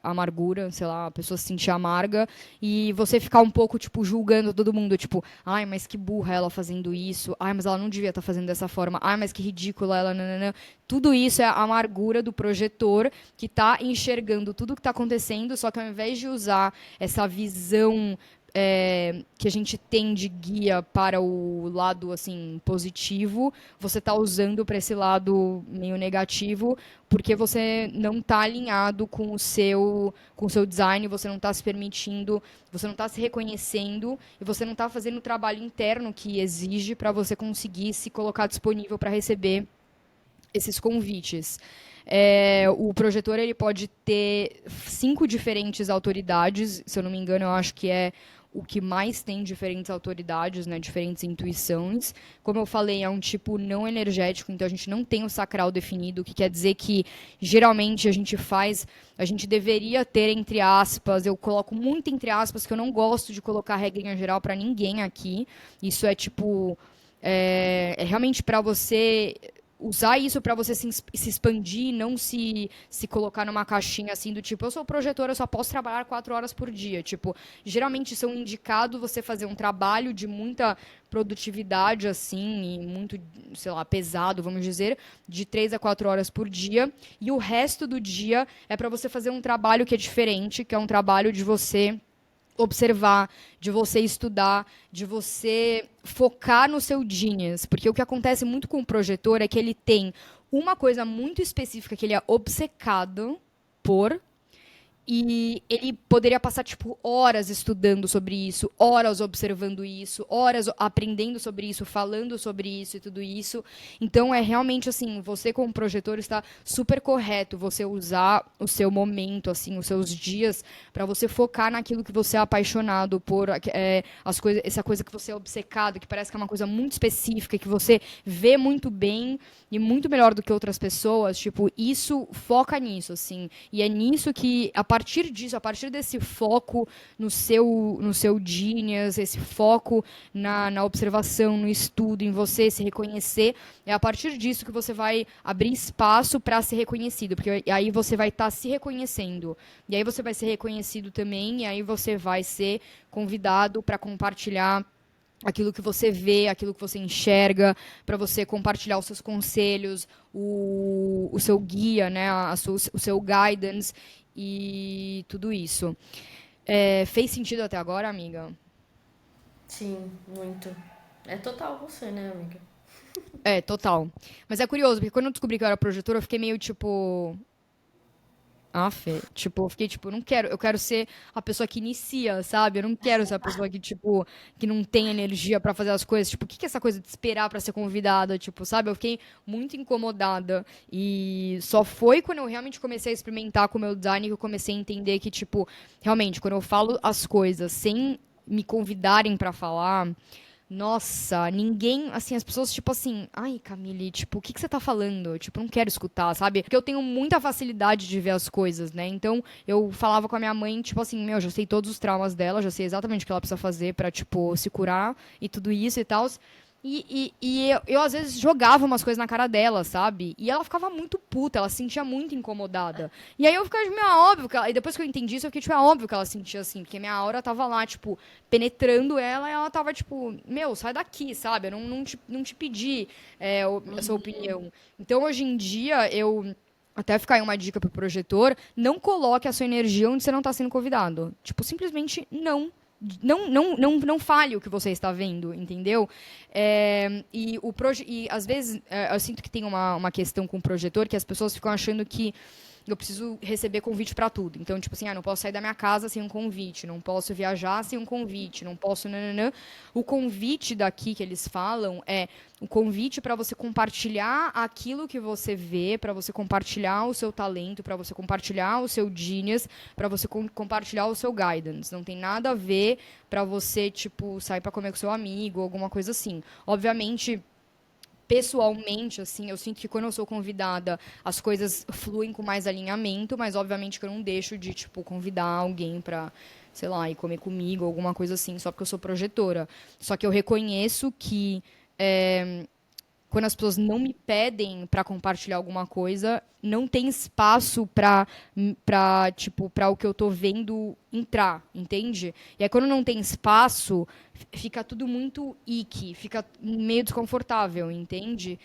Speaker 1: amargura, sei lá, a pessoa se sentir amarga e você ficar um pouco, tipo, julgando todo mundo, tipo, ai, mas que burra ela fazendo isso, ai, mas ela não devia estar fazendo dessa forma, ai, mas que ridícula ela, nananã. Tudo isso é a amargura do projetor que está enxergando tudo o que está acontecendo, só que ao invés de usar essa visão que a gente tem de guia para o lado assim positivo, você está usando para esse lado meio negativo, porque você não está alinhado com o seu design, você não está se permitindo, você não está se reconhecendo e você não está fazendo o trabalho interno que exige para você conseguir se colocar disponível para receber esses convites. O projetor ele pode ter 5 diferentes autoridades, se eu não me engano, eu acho que é o que mais tem diferentes autoridades, né, diferentes intuições. Como eu falei, é um tipo não energético, então a gente não tem o sacral definido, o que quer dizer que geralmente a gente deveria ter entre aspas, eu coloco muito entre aspas, que eu não gosto de colocar regrinha geral para ninguém aqui. Isso é tipo é realmente para você usar isso para você se expandir, não se colocar numa caixinha assim do tipo, eu sou projetora, eu só posso trabalhar 4 horas por dia. Tipo, geralmente são indicado você fazer um trabalho de muita produtividade, assim, e muito, sei lá, pesado, vamos dizer, de 3 a 4 horas por dia. E o resto do dia é para você fazer um trabalho que é diferente, que é um trabalho de você observar, de você estudar, de você focar no seu genius. Porque o que acontece muito com o projetor é que ele tem uma coisa muito específica que ele é obcecado por, e ele poderia passar, tipo, horas estudando sobre isso, horas observando isso, horas aprendendo sobre isso, falando sobre isso e tudo isso. Então, é realmente, assim, você como projetor está super correto você usar o seu momento, assim, os seus dias para você focar naquilo que você é apaixonado por, as coisas, essa coisa que você é obcecado, que parece que é uma coisa muito específica, que você vê muito bem e muito melhor do que outras pessoas. Tipo, isso, foca nisso, assim. E é nisso que, a partir disso, a partir desse foco no seu genius, esse foco na observação, no estudo, em você se reconhecer, é a partir disso que você vai abrir espaço para ser reconhecido, porque aí você vai estar se reconhecendo. E aí você vai ser reconhecido também, e aí você vai ser convidado para compartilhar aquilo que você vê, aquilo que você enxerga, para você compartilhar os seus conselhos, o seu guia, né, o seu guidance e tudo isso. Fez sentido até agora, amiga?
Speaker 2: Sim, muito. É total você, né, amiga?
Speaker 1: Total. Mas é curioso, porque quando eu descobri que eu era projetora, eu fiquei meio tipo. Ah, Fê. Tipo, eu fiquei tipo, não quero, eu quero ser a pessoa que inicia, sabe? Eu não quero ser a pessoa que, tipo, que não tem energia pra fazer as coisas. Tipo, o que que é essa coisa de esperar pra ser convidada? Tipo, sabe? Eu fiquei muito incomodada. E só foi quando eu realmente comecei a experimentar com o meu design que eu comecei a entender que, tipo, realmente, quando eu falo as coisas sem me convidarem pra falar. Nossa, ninguém, assim, as pessoas, tipo assim, ai, Camille, tipo, o que que você tá falando? Tipo, não quero escutar, sabe? Porque eu tenho muita facilidade de ver as coisas, né? Então, eu falava com a minha mãe, tipo assim, meu, já sei todos os traumas dela, já sei exatamente o que ela precisa fazer pra, tipo, se curar e tudo isso e tal. E eu, às vezes, jogava umas coisas na cara dela, sabe? E ela ficava muito puta, ela se sentia muito incomodada. E aí eu ficava, tipo, é óbvio que ela... E depois que eu entendi isso, eu fiquei, tipo, é óbvio que ela sentia assim, porque minha aura tava lá, tipo, penetrando ela e ela tava, tipo, meu, sai daqui, sabe? Eu não te pedi essa opinião. Então, hoje em dia, eu... Até ficar aí uma dica pro projetor, não coloque a sua energia onde você não está sendo convidado. Tipo, simplesmente não fale o que você está vendo, entendeu? E às vezes eu sinto que tem uma questão com o projetor que as pessoas ficam achando que eu preciso receber convite para tudo. Então, tipo assim, não posso sair da minha casa sem um convite, não posso viajar sem um convite, não posso. Nananã. O convite daqui que eles falam é o convite para você compartilhar aquilo que você vê, para você compartilhar o seu talento, para você compartilhar o seu genius, para você compartilhar o seu guidance. Não tem nada a ver para você, tipo, sair para comer com seu amigo, alguma coisa assim. Obviamente, pessoalmente, assim, eu sinto que quando eu sou convidada, as coisas fluem com mais alinhamento, mas obviamente que eu não deixo de, tipo, convidar alguém pra, sei lá, ir comer comigo, alguma coisa assim, só porque eu sou projetora. Só que eu reconheço que quando as pessoas não me pedem para compartilhar alguma coisa, não tem espaço tipo, para o que eu tô vendo entrar, entende? E aí quando não tem espaço, fica tudo muito icky, fica meio desconfortável, entende?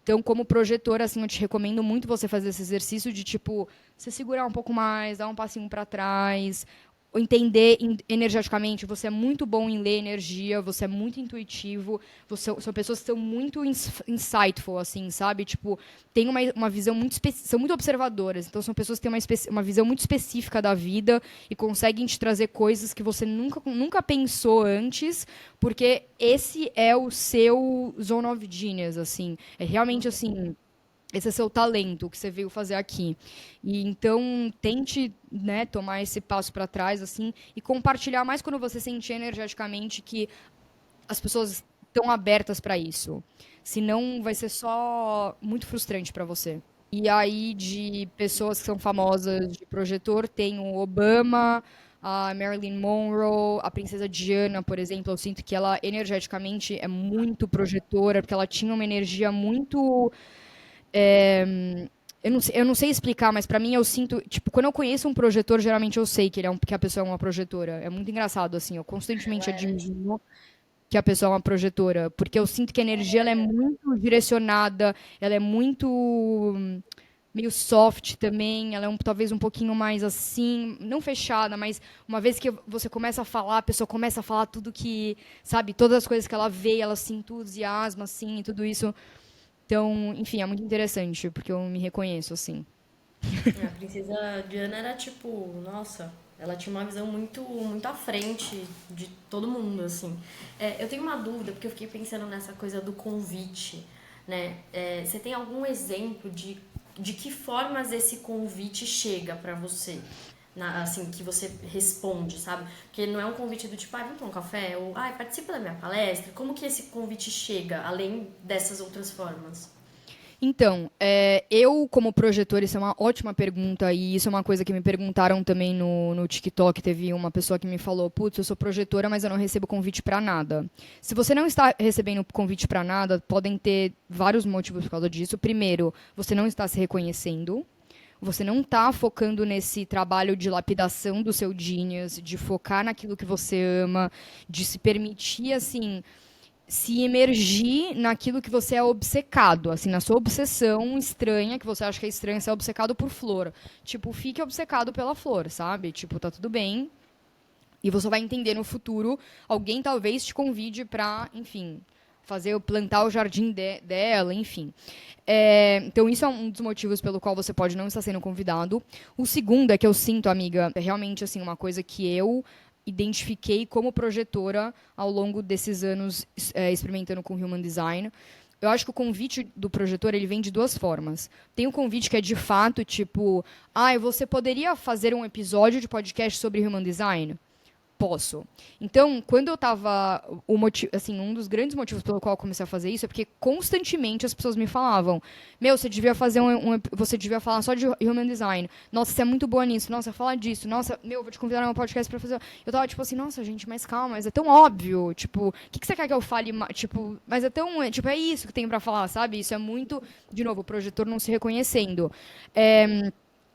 Speaker 1: Então, como projetora, assim, eu te recomendo muito você fazer esse exercício de, tipo, você segurar um pouco mais, dar um passinho para trás, entender energeticamente, você é muito bom em ler energia, você é muito intuitivo, são pessoas que são muito insightful, assim, sabe? Tipo, tem uma visão são muito observadoras, então são pessoas que têm uma visão muito específica da vida e conseguem te trazer coisas que você nunca pensou antes, porque esse é o seu zone of genius, assim. É realmente, assim, esse é seu talento, o que você veio fazer aqui. E então tente, né, tomar esse passo para trás assim e compartilhar mais quando você sentir energeticamente que as pessoas estão abertas para isso. Senão vai ser só muito frustrante para você. E aí de pessoas que são famosas de projetor, tem o Obama, a Marilyn Monroe, a princesa Diana, por exemplo, eu sinto que ela energeticamente é muito projetora, porque ela tinha uma energia muito eu não sei explicar, mas pra mim eu sinto, tipo, quando eu conheço um projetor, geralmente eu sei que a pessoa é uma projetora. É muito engraçado, assim, eu constantemente
Speaker 2: Ela era, tipo,
Speaker 1: admiro que a pessoa é uma projetora, porque eu sinto que a energia ela é muito direcionada, ela é muito meio soft também, ela é talvez um pouquinho mais assim, não fechada, mas uma vez que você começa a falar, a pessoa começa a falar tudo que, sabe, todas as coisas que ela vê, ela se entusiasma, assim, e tudo isso. Então, enfim, é muito interessante, porque eu me reconheço, assim.
Speaker 2: a princesa Diana era tipo, nossa, ela tinha uma visão muito à frente de todo mundo, assim. Eu tenho uma dúvida, porque eu fiquei pensando nessa coisa do convite, né? Você tem algum exemplo de que formas esse convite chega pra você? Assim, que você responde, sabe? Porque não é um convite do tipo, vamos tomar um café? Ou, participa da minha palestra? Como que esse convite chega, além dessas outras formas?
Speaker 1: Então, eu como projetor, isso é uma ótima pergunta, e isso é uma coisa que me perguntaram também no TikTok. Teve uma pessoa que me falou: putz, eu sou projetora, mas eu não recebo convite pra nada. Se você não está recebendo convite pra nada, podem ter vários motivos por causa disso. Primeiro, você não está se reconhecendo. Você não está focando nesse trabalho de lapidação do seu genius, de focar naquilo que você ama, de se permitir, assim, se emergir naquilo que você é obcecado, assim, na sua obsessão estranha, que você acha que é estranha ser obcecado por flor. Tipo, fique obcecado pela flor, sabe? Tipo, tá tudo bem. E você vai entender no futuro, alguém talvez te convide pra, enfim, plantar o jardim dela, enfim. Então, isso é um dos motivos pelo qual você pode não estar sendo convidado. O segundo é que eu sinto, amiga, é realmente assim uma coisa que eu identifiquei como projetora ao longo desses anos experimentando com Human Design. Eu acho que o convite do projetor ele vem de duas formas. Tem um convite que é de fato tipo, você poderia fazer um episódio de podcast sobre Human Design? Posso. Então, quando eu tava. Assim, um dos grandes motivos pelo qual eu comecei a fazer isso é porque constantemente as pessoas me falavam: Meu, você devia fazer você devia falar só de human design. Nossa, você é muito boa nisso. Nossa, fala disso. Nossa, meu, vou te convidar no meu podcast pra fazer. Eu tava tipo assim, nossa, gente, mas calma, mas é tão óbvio. Tipo, o que você quer que eu fale? Tipo, mas é tão. Tipo, é isso que tem pra falar, sabe? Isso é muito. De novo, o projetor não se reconhecendo.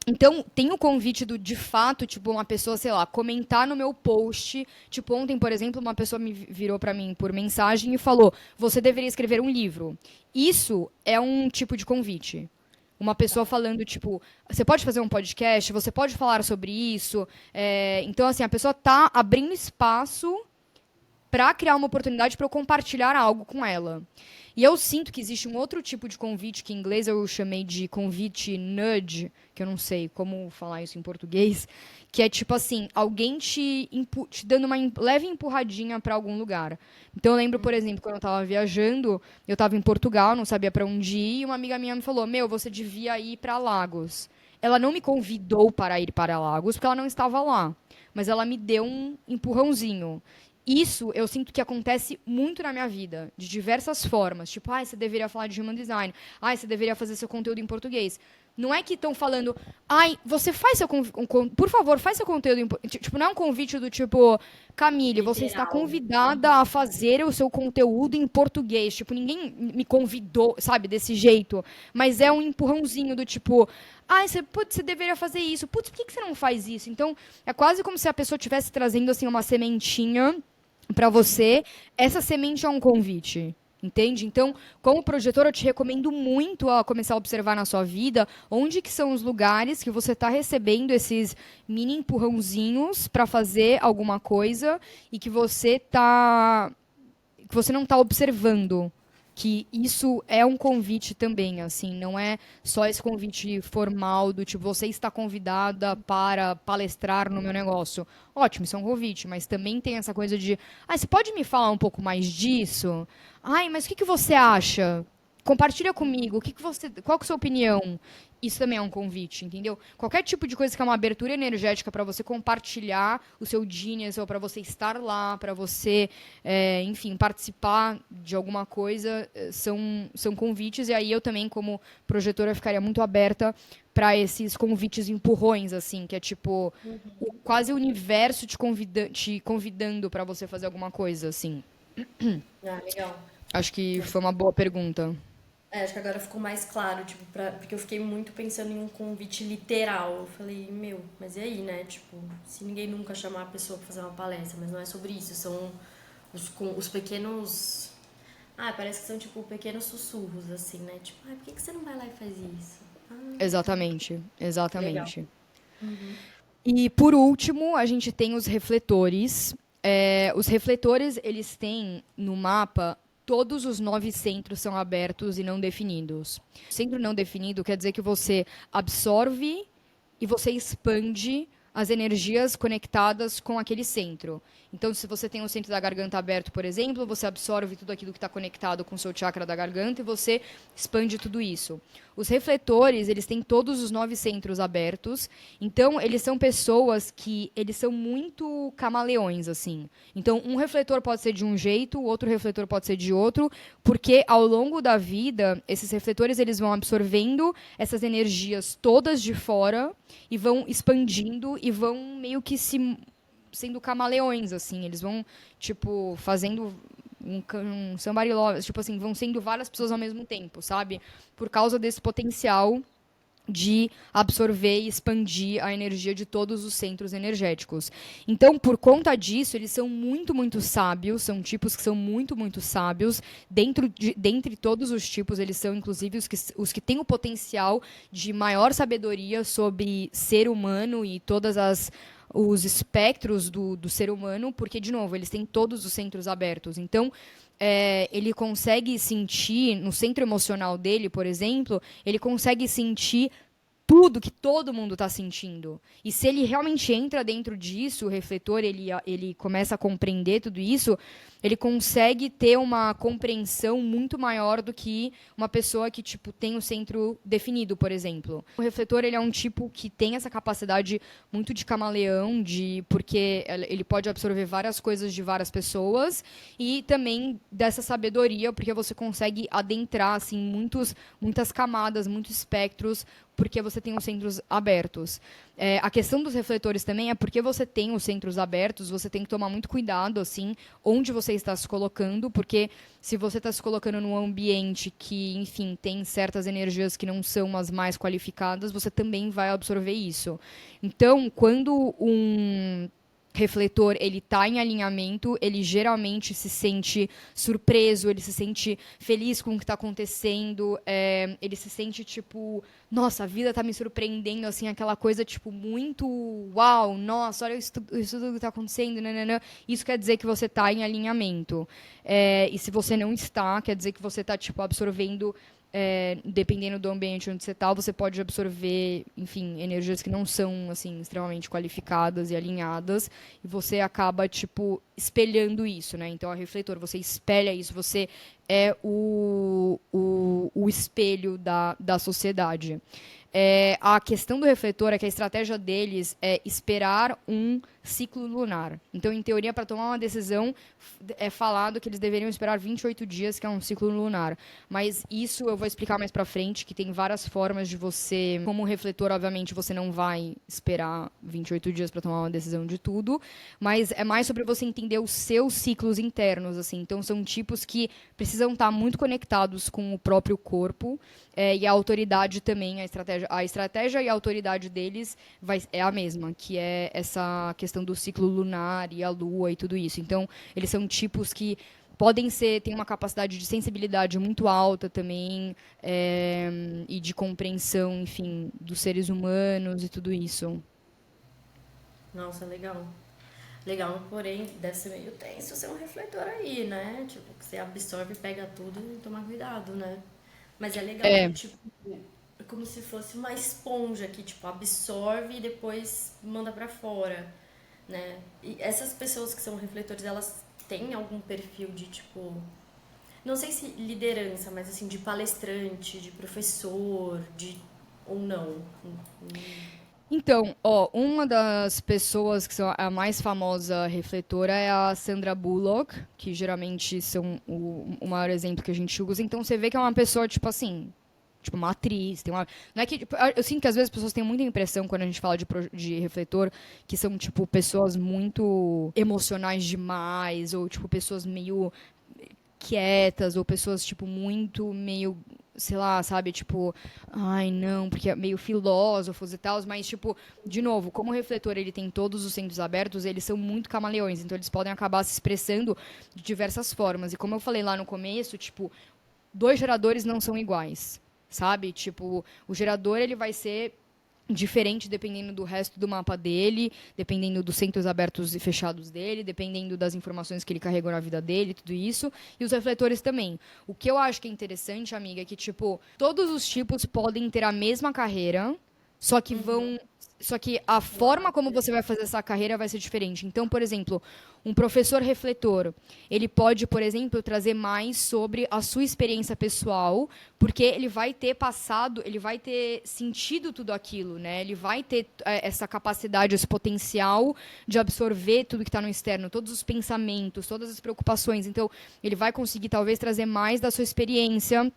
Speaker 1: Então, tem o convite de fato, tipo, uma pessoa, sei lá, comentar no meu post. Tipo, ontem, por exemplo, uma pessoa me virou pra mim por mensagem e falou: Você deveria escrever um livro. Isso é um tipo de convite. Uma pessoa falando, tipo, você pode fazer um podcast, você pode falar sobre isso. Então, assim, a pessoa tá abrindo espaço para criar uma oportunidade para eu compartilhar algo com ela. E eu sinto que existe um outro tipo de convite que em inglês eu chamei de convite nudge, que eu não sei como falar isso em português, que é tipo assim, alguém te dando uma leve empurradinha para algum lugar. Então eu lembro, por exemplo, quando eu estava viajando, eu estava em Portugal, não sabia para onde ir, e uma amiga minha me falou: "Meu, você devia ir para Lagos". Ela não me convidou para ir para Lagos, porque ela não estava lá, mas ela me deu um empurrãozinho. Isso eu sinto que acontece muito na minha vida, de diversas formas. Tipo, você deveria falar de human design. Você deveria fazer seu conteúdo em português. Não é que estão falando, ai, você faz seu por favor, faz seu conteúdo. Tipo, não é um convite do tipo, Camille, você está
Speaker 2: Literal.
Speaker 1: convidada a fazer o seu conteúdo em português. Tipo, ninguém me convidou, sabe, desse jeito. Mas é um empurrãozinho do tipo, ai, putz, você deveria fazer isso. Putz, por que você não faz isso? Então, é quase como se a pessoa estivesse trazendo, assim, uma sementinha para você. Essa semente é um convite. Entende? Então, como projetor, eu te recomendo muito a começar a observar na sua vida onde que são os lugares que você está recebendo esses mini empurrãozinhos para fazer alguma coisa e que você não está observando que isso é um convite também, assim, não é só esse convite formal do tipo, você está convidada para palestrar no meu negócio. Ótimo, isso é um convite, mas também tem essa coisa de, você pode me falar um pouco mais disso? Ai, mas o que que você acha? Compartilha comigo, qual que é a sua opinião? Isso também é um convite, entendeu? Qualquer tipo de coisa que é uma abertura energética para você compartilhar o seu genius, ou para você estar lá, para você, enfim, participar de alguma coisa, são convites. E aí eu também, como projetora, ficaria muito aberta para esses convites empurrões, assim, que é tipo quase o universo te convidando para você fazer alguma coisa, assim.
Speaker 2: Ah, legal.
Speaker 1: Acho que foi uma boa pergunta.
Speaker 2: Acho que agora ficou mais claro, tipo, porque eu fiquei muito pensando em um convite literal. Eu falei, meu, mas e aí, né? Tipo, se ninguém nunca chamar a pessoa pra fazer uma palestra, mas não é sobre isso, são os pequenos. Ah, parece que são, tipo, pequenos sussurros, assim, né? Tipo, por que você não vai lá e faz isso? Tá.
Speaker 1: Exatamente,
Speaker 2: Legal.
Speaker 1: exatamente. E por último, a gente tem os refletores. Os refletores, eles têm no mapa todos os 9 centros são abertos e não definidos. Centro não definido quer dizer que você absorve e você expande as energias conectadas com aquele centro. Então, se você tem o centro da garganta aberto, por exemplo, você absorve tudo aquilo que está conectado com o seu chakra da garganta e você expande tudo isso. Os refletores, eles têm todos os 9 centros abertos. Então, eles são pessoas que eles são muito camaleões, assim. Então, um refletor pode ser de um jeito, o outro refletor pode ser de outro, porque ao longo da vida, esses refletores eles vão absorvendo essas energias todas de fora e vão expandindo e vão meio que sendo camaleões, assim. Eles vão, tipo, fazendo um somebody love, tipo assim, vão sendo várias pessoas ao mesmo tempo, sabe? Por causa desse potencial de absorver e expandir a energia de todos os centros energéticos. Então, por conta disso, eles são muito, muito sábios, são tipos que são muito, muito sábios. Dentre todos os tipos, eles são, inclusive, os que têm o potencial de maior sabedoria sobre ser humano e todas os espectros do ser humano, porque, de novo, eles têm todos os centros abertos. Então, ele consegue sentir, no centro emocional dele, por exemplo, ele consegue sentir tudo que todo mundo está sentindo. E se ele realmente entra dentro disso, o refletor, ele começa a compreender tudo isso, ele consegue ter uma compreensão muito maior do que uma pessoa que, tipo, tem o centro definido, por exemplo. O refletor, ele é um tipo que tem essa capacidade muito de camaleão, porque ele pode absorver várias coisas de várias pessoas e também dessa sabedoria, porque você consegue adentrar, assim, muitas camadas, muitos espectros, porque você tem os centros abertos. A questão dos refletores também é porque você tem os centros abertos, você tem que tomar muito cuidado, assim, onde você está se colocando, porque se você está se colocando num ambiente que, enfim, tem certas energias que não são as mais qualificadas, você também vai absorver isso. Então, quando um refletor ele tá em alinhamento, ele geralmente se sente surpreso, ele se sente feliz com o que está acontecendo, ele se sente tipo, nossa, a vida tá me surpreendendo, assim, aquela coisa tipo muito, uau, nossa, olha isso tudo que está acontecendo, nananã. Isso quer dizer que você está em alinhamento. E se você não está, quer dizer que você está tipo absorvendo dependendo do ambiente onde você está, você pode absorver, enfim, energias que não são, assim, extremamente qualificadas e alinhadas, e você acaba, tipo, espelhando isso, né? Então, a refletor, você espelha isso, você é o espelho da sociedade. A questão do refletor é que a estratégia deles é esperar um ciclo lunar. Então, em teoria, para tomar uma decisão, é falado que eles deveriam esperar 28 dias, que é um ciclo lunar. Mas isso eu vou explicar mais para frente, que tem várias formas de você, como refletor, obviamente, você não vai esperar 28 dias para tomar uma decisão de tudo, mas é mais sobre você entender os seus ciclos internos, assim. Então, são tipos que precisam estar muito conectados com o próprio corpo, e a autoridade também, a estratégia e a autoridade deles é a mesma, que é essa questão do ciclo lunar e a lua e tudo isso. Então, eles são tipos que têm uma capacidade de sensibilidade muito alta também, e de compreensão, enfim, dos seres humanos e tudo isso.
Speaker 2: Nossa, legal. Legal, porém, deve ser meio tenso ser um refletor aí, né? Tipo, que você absorve, pega tudo e toma cuidado, né? Mas é legal que,
Speaker 1: É,
Speaker 2: tipo, é como se fosse uma esponja que, tipo, absorve e depois manda pra fora, né? E essas pessoas que são refletores, elas têm algum perfil de, tipo, não sei se liderança, mas assim, de palestrante, de professor, de ou não.
Speaker 1: então, ó, uma das pessoas que são a mais famosa refletora é a Sandra Bullock, que geralmente são o maior exemplo que a gente usa. Então você vê que é uma pessoa, tipo assim, tipo uma atriz, tem uma. Não é que, tipo, eu sinto que às vezes as pessoas têm muita impressão quando a gente fala de refletor, que são, tipo, pessoas muito emocionais demais, ou tipo, pessoas meio quietas, ou pessoas, tipo, muito meio, sei lá, sabe, tipo, ai, não, porque é meio filósofos e tal, mas, tipo, de novo, como o refletor ele tem todos os centros abertos, eles são muito camaleões, então eles podem acabar se expressando de diversas formas. E como eu falei lá no começo, tipo, dois geradores não são iguais, sabe? Tipo, o gerador ele vai ser diferente dependendo do resto do mapa dele, dependendo dos centros abertos e fechados dele, dependendo das informações que ele carregou na vida dele, tudo isso, e os refletores também. O que eu acho que é interessante, amiga, é que tipo, todos os tipos podem ter a mesma carreira, só que vão só que a forma como você vai fazer essa carreira vai ser diferente. Então, por exemplo, um professor refletor, ele pode, por exemplo, trazer mais sobre a sua experiência pessoal, porque ele vai ter passado, ele vai ter sentido tudo aquilo, né? Ele vai ter essa capacidade, esse potencial de absorver tudo que está no externo, todos os pensamentos, todas as preocupações. Então, ele vai conseguir talvez trazer mais da sua experiência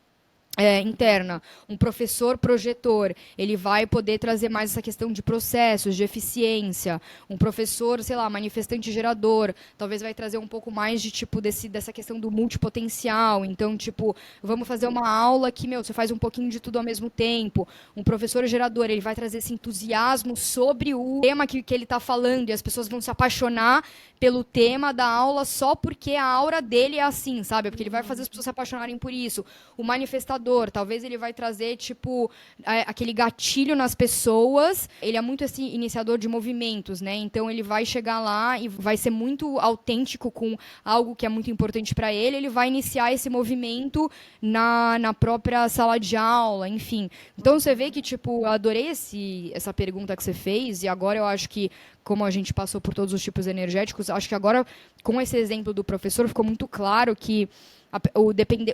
Speaker 1: interna, um professor projetor, ele vai poder trazer mais essa questão de processos, de eficiência. Um professor, sei lá, manifestante gerador, talvez vai trazer um pouco mais de tipo dessa questão do multipotencial. Então, tipo, vamos fazer uma aula que, meu, você faz um pouquinho de tudo ao mesmo tempo. Um professor gerador, ele vai trazer esse entusiasmo sobre o tema que ele está falando e as pessoas vão se apaixonar pelo tema da aula só porque a aura dele é assim, sabe? Porque ele vai fazer as pessoas se apaixonarem por isso. O manifestador, talvez ele vai trazer, tipo, aquele gatilho nas pessoas. Ele é muito, assim, iniciador de movimentos, né? Então, ele vai chegar lá e vai ser muito autêntico com algo que é muito importante para ele. Ele vai iniciar esse movimento na própria sala de aula, enfim. Então, você vê que, tipo, eu adorei essa pergunta que você fez e agora eu acho que como a gente passou por todos os tipos energéticos, acho que agora, com esse exemplo do professor, ficou muito claro que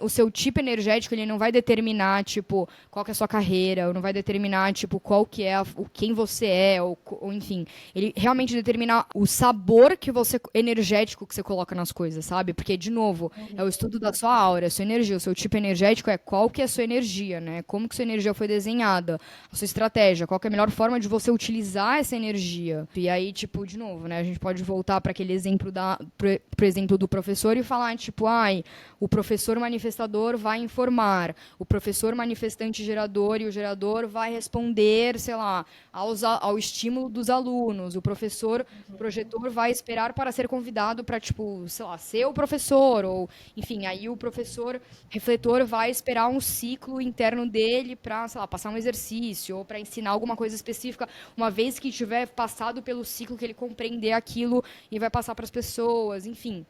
Speaker 1: o seu tipo energético ele não vai determinar tipo qual que é a sua carreira, ou não vai determinar tipo qual que é quem você é, ou enfim, ele realmente determina o sabor que você energético que você coloca nas coisas, sabe? Porque de novo é o estudo da sua aura, a sua energia, o seu tipo energético é qual que é a sua energia, né? Como que sua energia foi desenhada, a sua estratégia, qual que é a melhor forma de você utilizar essa energia. E aí tipo de novo, né? A gente pode voltar para aquele exemplo pro exemplo do professor e falar tipo, ai, o professor manifestador vai informar, o professor manifestante gerador e o gerador vai responder, sei lá, ao estímulo dos alunos, o professor projetor vai esperar para ser convidado para, tipo, sei lá, ser o professor, ou, enfim, aí o professor refletor vai esperar um ciclo interno dele para, sei lá, passar um exercício, ou para ensinar alguma coisa específica, uma vez que tiver passado pelo ciclo que ele compreender aquilo e vai passar para as pessoas, enfim.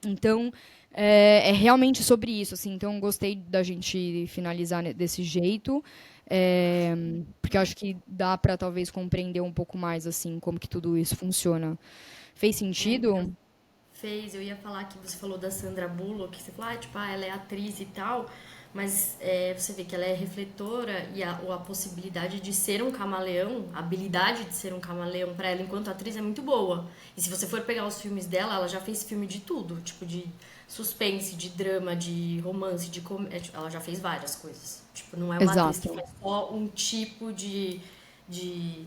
Speaker 1: Então, é realmente sobre isso, assim. Então, gostei da gente finalizar desse jeito, é, porque eu acho que dá para talvez compreender um pouco mais, assim, como que tudo isso funciona. Fez sentido?
Speaker 2: Fez, eu ia falar que você falou da Sandra Bullock, que você falou, tipo, ela é atriz e tal, Mas você vê que ela é refletora e a possibilidade de ser um camaleão, a habilidade de ser um camaleão pra ela enquanto atriz é muito boa. E se você for pegar os filmes dela, ela já fez filme de tudo, tipo de suspense, de drama, de romance, de comédia. Ela já fez várias coisas. Tipo, não é uma atriz que
Speaker 1: Exato.
Speaker 2: faz só um tipo de, de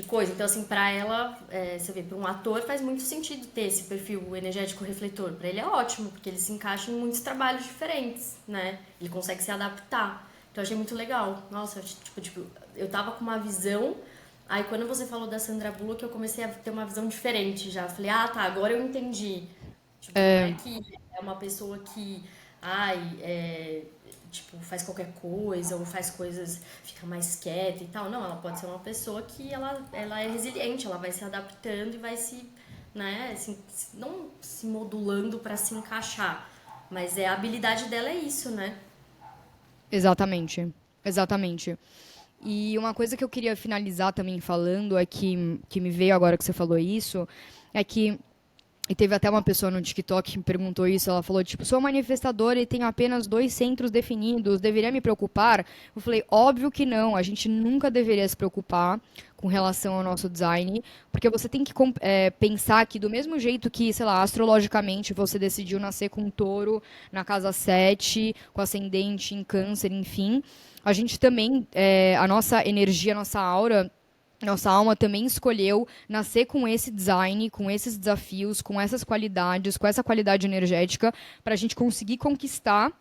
Speaker 2: coisa. Então, assim, pra ela, você vê, pra um ator faz muito sentido ter esse perfil energético refletor. Pra ele é ótimo, porque ele se encaixa em muitos trabalhos diferentes, né? Ele consegue se adaptar. Então, eu achei muito legal. Nossa, eu tava com uma visão. Aí, quando você falou da Sandra Bullock, eu comecei a ter uma visão diferente já. Falei, ah, tá, agora eu entendi. Tipo, não é que é uma pessoa que, ai, tipo, faz qualquer coisa ou faz coisas, fica mais quieta e tal. Não, ela pode ser uma pessoa que ela é resiliente, ela vai se adaptando e vai se, né, assim, não se modulando pra se encaixar. Mas a habilidade dela é isso, né?
Speaker 1: Exatamente. Exatamente. E uma coisa que eu queria finalizar também falando é que me veio agora que você falou isso, é que e teve até uma pessoa no TikTok que me perguntou isso. Ela falou, tipo, sou manifestadora e tenho apenas 2 centros definidos. Deveria me preocupar? Eu falei, óbvio que não. A gente nunca deveria se preocupar com relação ao nosso design, porque você tem que pensar que do mesmo jeito que, sei lá, astrologicamente você decidiu nascer com um touro na casa 7 com ascendente em câncer, enfim, a gente também, a nossa energia, a nossa aura nossa alma também escolheu nascer com esse design, com esses desafios, com essas qualidades, com essa qualidade energética, para a gente conseguir conquistar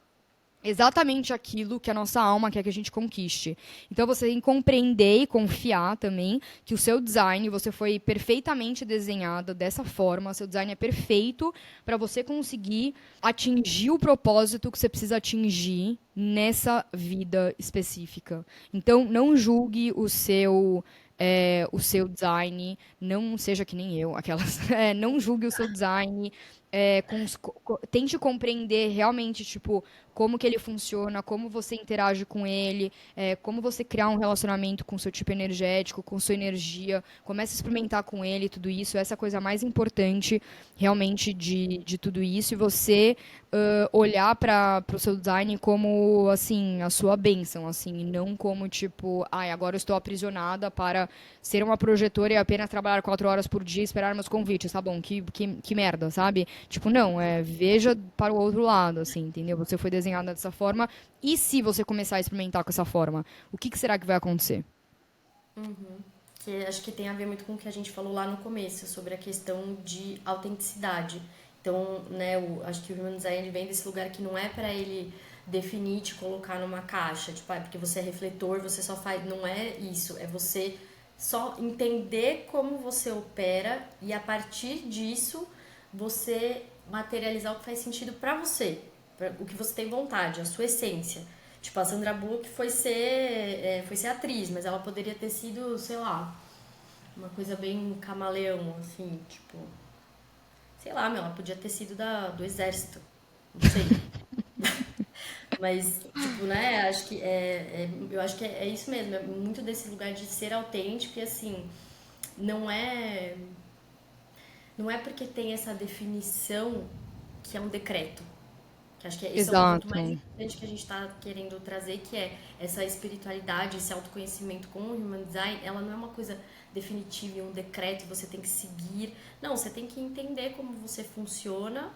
Speaker 1: exatamente aquilo que a nossa alma quer que a gente conquiste. Então você tem que compreender e confiar também que o seu design, você foi perfeitamente desenhada dessa forma, seu design é perfeito para você conseguir atingir o propósito que você precisa atingir nessa vida específica. Então não julgue o seu design, não seja que nem eu, aquelas, não julgue o seu design, tente compreender realmente, tipo, como que ele funciona, como você interage com ele, como você criar um relacionamento com o seu tipo energético, com sua energia, comece a experimentar com ele tudo isso, essa é a coisa mais importante realmente de tudo isso, e você olhar para o seu design como, assim, a sua bênção, assim, e não como, tipo, ai, agora eu estou aprisionada para ser uma projetora e apenas trabalhar 4 horas por dia e esperar meus convites, tá bom, que merda, sabe? Tipo, não, veja para o outro lado, assim, entendeu? Você foi desenhada dessa forma, e se você começar a experimentar com essa forma, o que será que vai acontecer?
Speaker 2: Que acho que tem a ver muito com o que a gente falou lá no começo, sobre a questão de autenticidade. Então, né, acho que o Human Design vem desse lugar que não é para ele definir, te colocar numa caixa, tipo, porque você é refletor, você só faz. Não é isso, é você só entender como você opera e a partir disso você materializar o que faz sentido para você, o que você tem vontade, a sua essência. Tipo, a Sandra Bullock foi ser atriz, mas ela poderia ter sido, sei lá, uma coisa bem camaleão, assim, tipo, sei lá, meu, ela podia ter sido do exército, não sei. Mas, tipo, né, eu acho que é isso mesmo, é muito desse lugar de ser autêntico e, assim, não é, não é porque tem essa definição que é um decreto. Que acho que esse é o ponto mais
Speaker 1: Exato.
Speaker 2: importante que a gente está querendo trazer, que é essa espiritualidade, esse autoconhecimento com o Human Design, ela não é uma coisa definitiva, um decreto, você tem que seguir. Não, você tem que entender como você funciona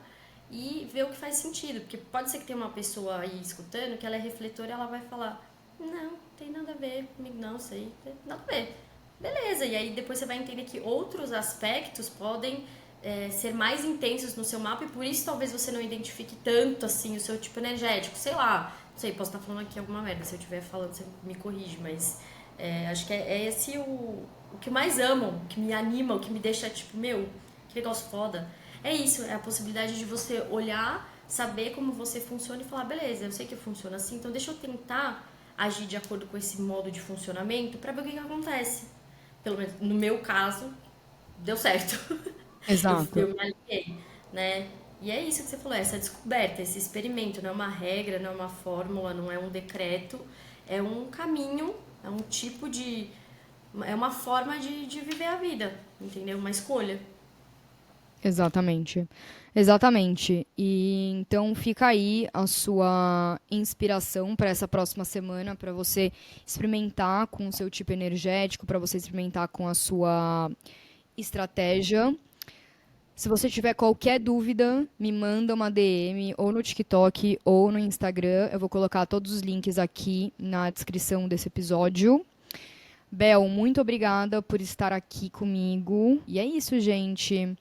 Speaker 2: e ver o que faz sentido. Porque pode ser que tenha uma pessoa aí escutando que ela é refletora e ela vai falar, não, tem nada a ver comigo, não, sei, nada a ver. Beleza, e aí depois você vai entender que outros aspectos podem ser mais intensos no seu mapa e por isso talvez você não identifique tanto assim o seu tipo energético. Sei lá, não sei, posso estar falando aqui alguma merda. Se eu estiver falando, você me corrige, mas acho que é esse o que mais amo, o que me anima, o que me deixa tipo, meu, que negócio foda. É isso, é a possibilidade de você olhar, saber como você funciona e falar, beleza, eu sei que funciona assim, então deixa eu tentar agir de acordo com esse modo de funcionamento para ver o que acontece. Pelo menos no meu caso, deu certo. Eu
Speaker 1: Exato.
Speaker 2: me alinhei, né? E é isso que você falou, essa descoberta, esse experimento, não é uma regra, não é uma fórmula, não é um decreto, é um caminho, é um tipo é uma forma de viver a vida, entendeu? Uma escolha.
Speaker 1: Exatamente. Exatamente. E então fica aí a sua inspiração para essa próxima semana, para você experimentar com o seu tipo energético, para você experimentar com a sua estratégia. Se você tiver qualquer dúvida, me manda uma DM ou no TikTok ou no Instagram. Eu vou colocar todos os links aqui na descrição desse episódio. Bel, muito obrigada por estar aqui comigo. E é isso, gente.